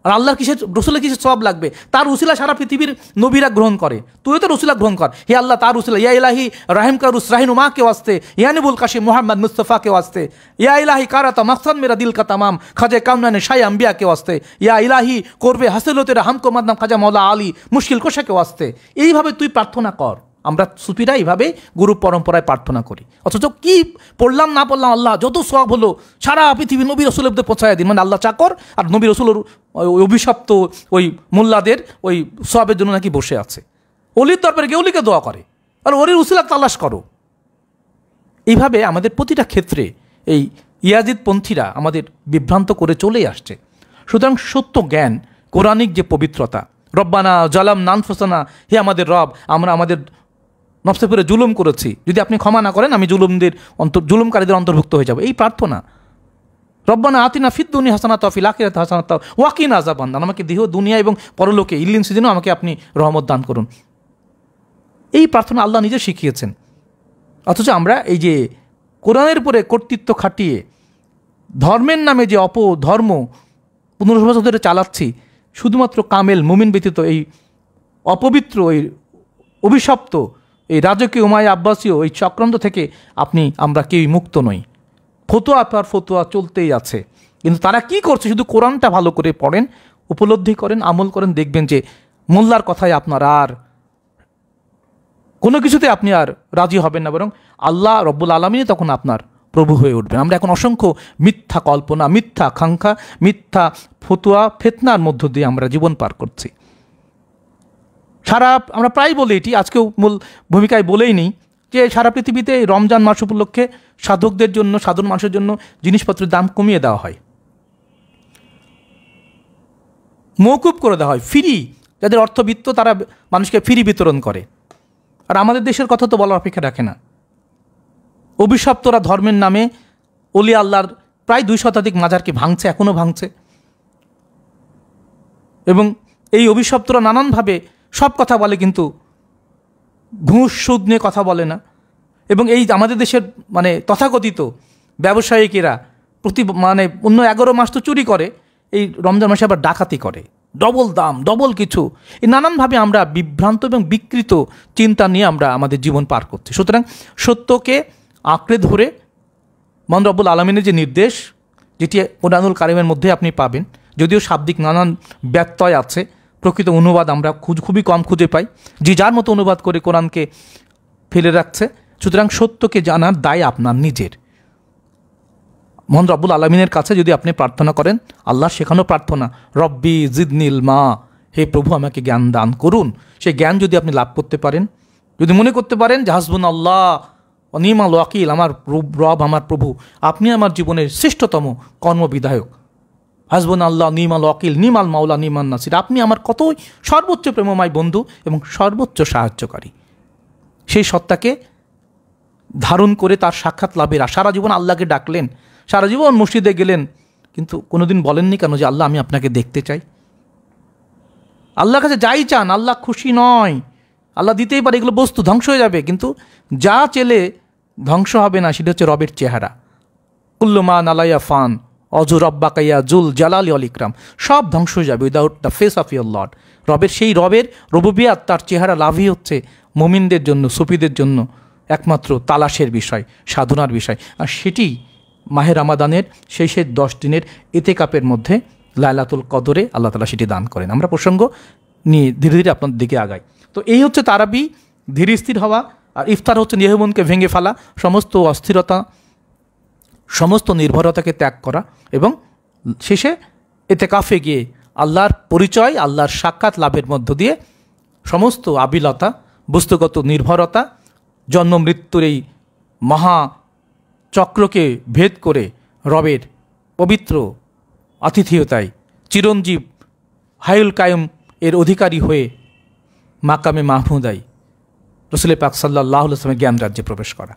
আর আল্লাহর কিসের, রসুলের কিসের সওয়াব লাগবে? তার উসিলা সারা পৃথিবীর নবীরা গ্রহণ করে, তুইও তো রসুলা গ্রহণ কর। হে আল্লাহ তার উসিলা, ইয়া ইলাহি রাহিম কারুস রাহিনুমা কে ওয়াস্তে, ইয়ানিবুল কাশিম মোহাম্মদ মুস্তফা কে ওয়াস্তে, ইয়া ইলাহি কারাতা মাকসাদ মেরা দিল কা তামাম খাজে কামনানে শাই আম্বিয়া কে ওয়াস্তে, ইয়া ইলাহি করবে হাসিলতেরা হামকো মাদনাম খাজা মৌলা আলী মুশকিল কোশা কে ওয়াস্তে। এইভাবে তুই প্রার্থনা কর। আমরা সুফিরা এইভাবে গুরু পরম্পরায় প্রার্থনা করি, অথচ কি পড়লাম না পড়লাম আল্লাহ যত সওয়াব হলো সারা পৃথিবী নবী রসুলের পৌঁছায় দিন। মানে আল্লাহ চাকর আর নবী রসুলের ওই অভিশপ্ত ওই মোল্লাদের ওই সওয়াবের জন্য নাকি বসে আছে। অলির দরবারে গিয়ে অলিকে দোয়া করে আর অলির উসিলা তালাশ করো। এইভাবে আমাদের প্রতিটা ক্ষেত্রে এই ইয়াজিদপন্থীরা আমাদের বিভ্রান্ত করে চলেই আসছে। সুতরাং সত্য জ্ঞান, কোরআনিক যে পবিত্রতা, রব্বানা জালাম নানফুসানা, হে আমাদের রব আমরা আমাদের নফসে পরে জুলুম করেছি, যদি আপনি ক্ষমা না করেন আমি জুলুমকারীদের অন্তর্ভুক্ত হয়ে যাব, এই প্রার্থনা। রব্বানা আতিনা ফিদ দুনিয়া হাসানাত ওয়া ফিল আখিরাতি হাসানাত ওয়া কিনা আযাবান নার, আমাকে দেহ দুনিয়া এবং পরলোকে ইল্লিন সিজনেও আমাকে আপনি রহমত দান করুন। এই প্রার্থনা আল্লাহ নিজে শিখিয়েছেন। অথচ আমরা এই যে কোরআনের উপরে কর্তৃত্ব খাটিয়ে ধর্মের নামে যে অপধর্ম 15 বছর ধরে চালাচ্ছি, শুধুমাত্র কামেল মুমিন ব্যতীত এই অপবিত্র এই অভিশপ্ত এই রাজকীয় উমাইয়া আব্বাসীয় এই চক্রান্ত থেকে আমরা কেউই মুক্ত নই। ফতোয়া পর ফতোয়া চলতেই আছে, কিন্তু তারা কি করছে? শুধু কোরআনটা ভালো করে পড়েন, উপলব্ধি করেন, আমল করেন, দেখবেন যে মোল্লার কথায় আপনার আর কোনো কিছুতে আপনি আর রাজি হবেন না, বরং আল্লাহ রব্বুল আলামিন তখন আপনার প্রভু হয়ে উঠবেন। আমরা এখন অসংখ্য মিথ্যা কল্পনা, মিথ্যা আকাঙ্ক্ষা, মিথ্যা ফতোয়া ফিতনার মধ্য দিয়ে আমরা জীবন পার করছি। আমরা প্রায় বলি, এটি আজকেও মূল ভূমিকায় বলেই নিই, যে সারা পৃথিবীতে রমজান মাস উপলক্ষে সাধকদের জন্য, সাধারণ মানুষের জন্য জিনিসপত্রের দাম কমিয়ে দেওয়া হয়, মওকুফ করে দেওয়া হয়, ফ্রি। যাদের অর্থবিত্ত তারা মানুষকে ফ্রি বিতরণ করে। আর আমাদের দেশের কথা তো বলার অপেক্ষা রাখে না। অভিশপ্তরা ধর্মের নামে ওলি আল্লাহর প্রায় 2 শতাধিক মাজারকে ভাঙছে, এখনও ভাঙছে। এবং এই অভিশপ্তরা নানানভাবে সব কথা বলে, কিন্তু ঘুষ সুদ নিয়ে কথা বলে না। এবং এই আমাদের দেশের তথাকথিত ব্যবসায়িকেরা অন্য 11 মাস তো চুরি করে, এই রমজান মাসে আবার ডাকাতি করে, ডবল দাম, ডবল কিছু। এই নানানভাবে আমরা বিভ্রান্ত এবং বিকৃত চিন্তা নিয়ে আমরা আমাদের জীবন পার করছি। সুতরাং সত্যকে আঁকড়ে ধরে মহান রব্বুল আলামিনের যে নির্দেশ, যেটি কোরআনুল কারিমের মধ্যে আপনি পাবেন, যদিও শাব্দিক নানান ব্যত্যয় আছে, প্রকৃত অনুবাদ আমরা খুবই কম খুঁজে পাই, যে যার মতো অনুবাদ করে কোরআনকে ফেলে রাখছে। সুতরাং সত্যকে জানার দায় আপনার নিজের। মহান রব্বুল আলামিনের কাছে যদি আপনি প্রার্থনা করেন, আল্লাহ শেখানো প্রার্থনা, রব্বি জিদনিল মা, হে প্রভু আমাকে জ্ঞান দান করুন, সেই জ্ঞান যদি আপনি লাভ করতে পারেন, যদি মনে করতে পারেন যে হাসবুন আল্লাহ ওয়া নি'মাল ওয়াকিল, আমার রব আমার প্রভু, আপনি আমার জীবনের শ্রেষ্ঠতম কর্মবিধায়ক, হাসবুন আল্লাহ নিমাল ওয়াকিল, নিমাল মাওলা নিমান নাসির। আপনি আমার কত সর্বোচ্চ প্রেমময় বন্ধু এবং সর্বোচ্চ সাহায্যকারী। সেই সত্তাকে ধারণ করে তার সাক্ষাৎ লাভের সারা জীবন আল্লাহকে ডাকলেন, সারা জীবন মসজিদে গেলেন, কিন্তু কোনোদিন বলেননি কেন যে আল্লাহ আমি আপনাকে দেখতে চাই? আল্লাহর কাছে যাই চান, আল্লাহ খুশি নয়। আল্লাহ দিতেই পারে, এগুলো বস্তু ধ্বংস হয়ে যাবে, কিন্তু যা চেলে ধ্বংস হবে না সেটা হচ্ছে রবের চেহারা। কুল্লু মান আলাইয়া ফান অজু রব্বাকাইয়া জুল জালালি অল ইকরাম, সব ধ্বংস হয়ে যাবে without the face of your Lord. সেই রবের রুবুবিয়াত, তার চেহারা লাভই হচ্ছে মুমিনদের জন্য, সুফিদের জন্য একমাত্র তালাশের বিষয়, সাধনার বিষয়। আর সেটি মাহে রমাদানের শেষের 10 দিনের ইতিকাফের মধ্যে লাইলাতুল কদরে আল্লাহ তাআলা সেটি দান করেন। আমরা প্রসঙ্গ নিয়ে ধীরে ধীরে আপনার দিকে আগাই। তো এই হচ্ছে তারাবি, ধীর স্থির হওয়া। আর ইফতার হচ্ছে নিয়মনকে ভেঙে ফেলা, সমস্ত অস্থিরতা, সমস্ত নির্ভরতাকে ত্যাগ করা, এবং শেষে ইতিকাফে গিয়ে আল্লাহর পরিচয়, আল্লাহর সাক্ষাৎ লাভের মধ্য দিয়ে সমস্ত আবিলতা, বস্তুগত নির্ভরতা, জন্ম মৃত্যুর এই মহা চক্রকে ভেদ করে রবের পবিত্র আতিথেয়তায় চিরঞ্জীব হায়ুল কায়ুম এর অধিকারী হয়ে মাকামে মাহমুদাই রাসূল পাক সাল্লাল্লাহু আলাইহি ওয়াসাল্লামের জ্ঞান রাজ্যে প্রবেশ করা।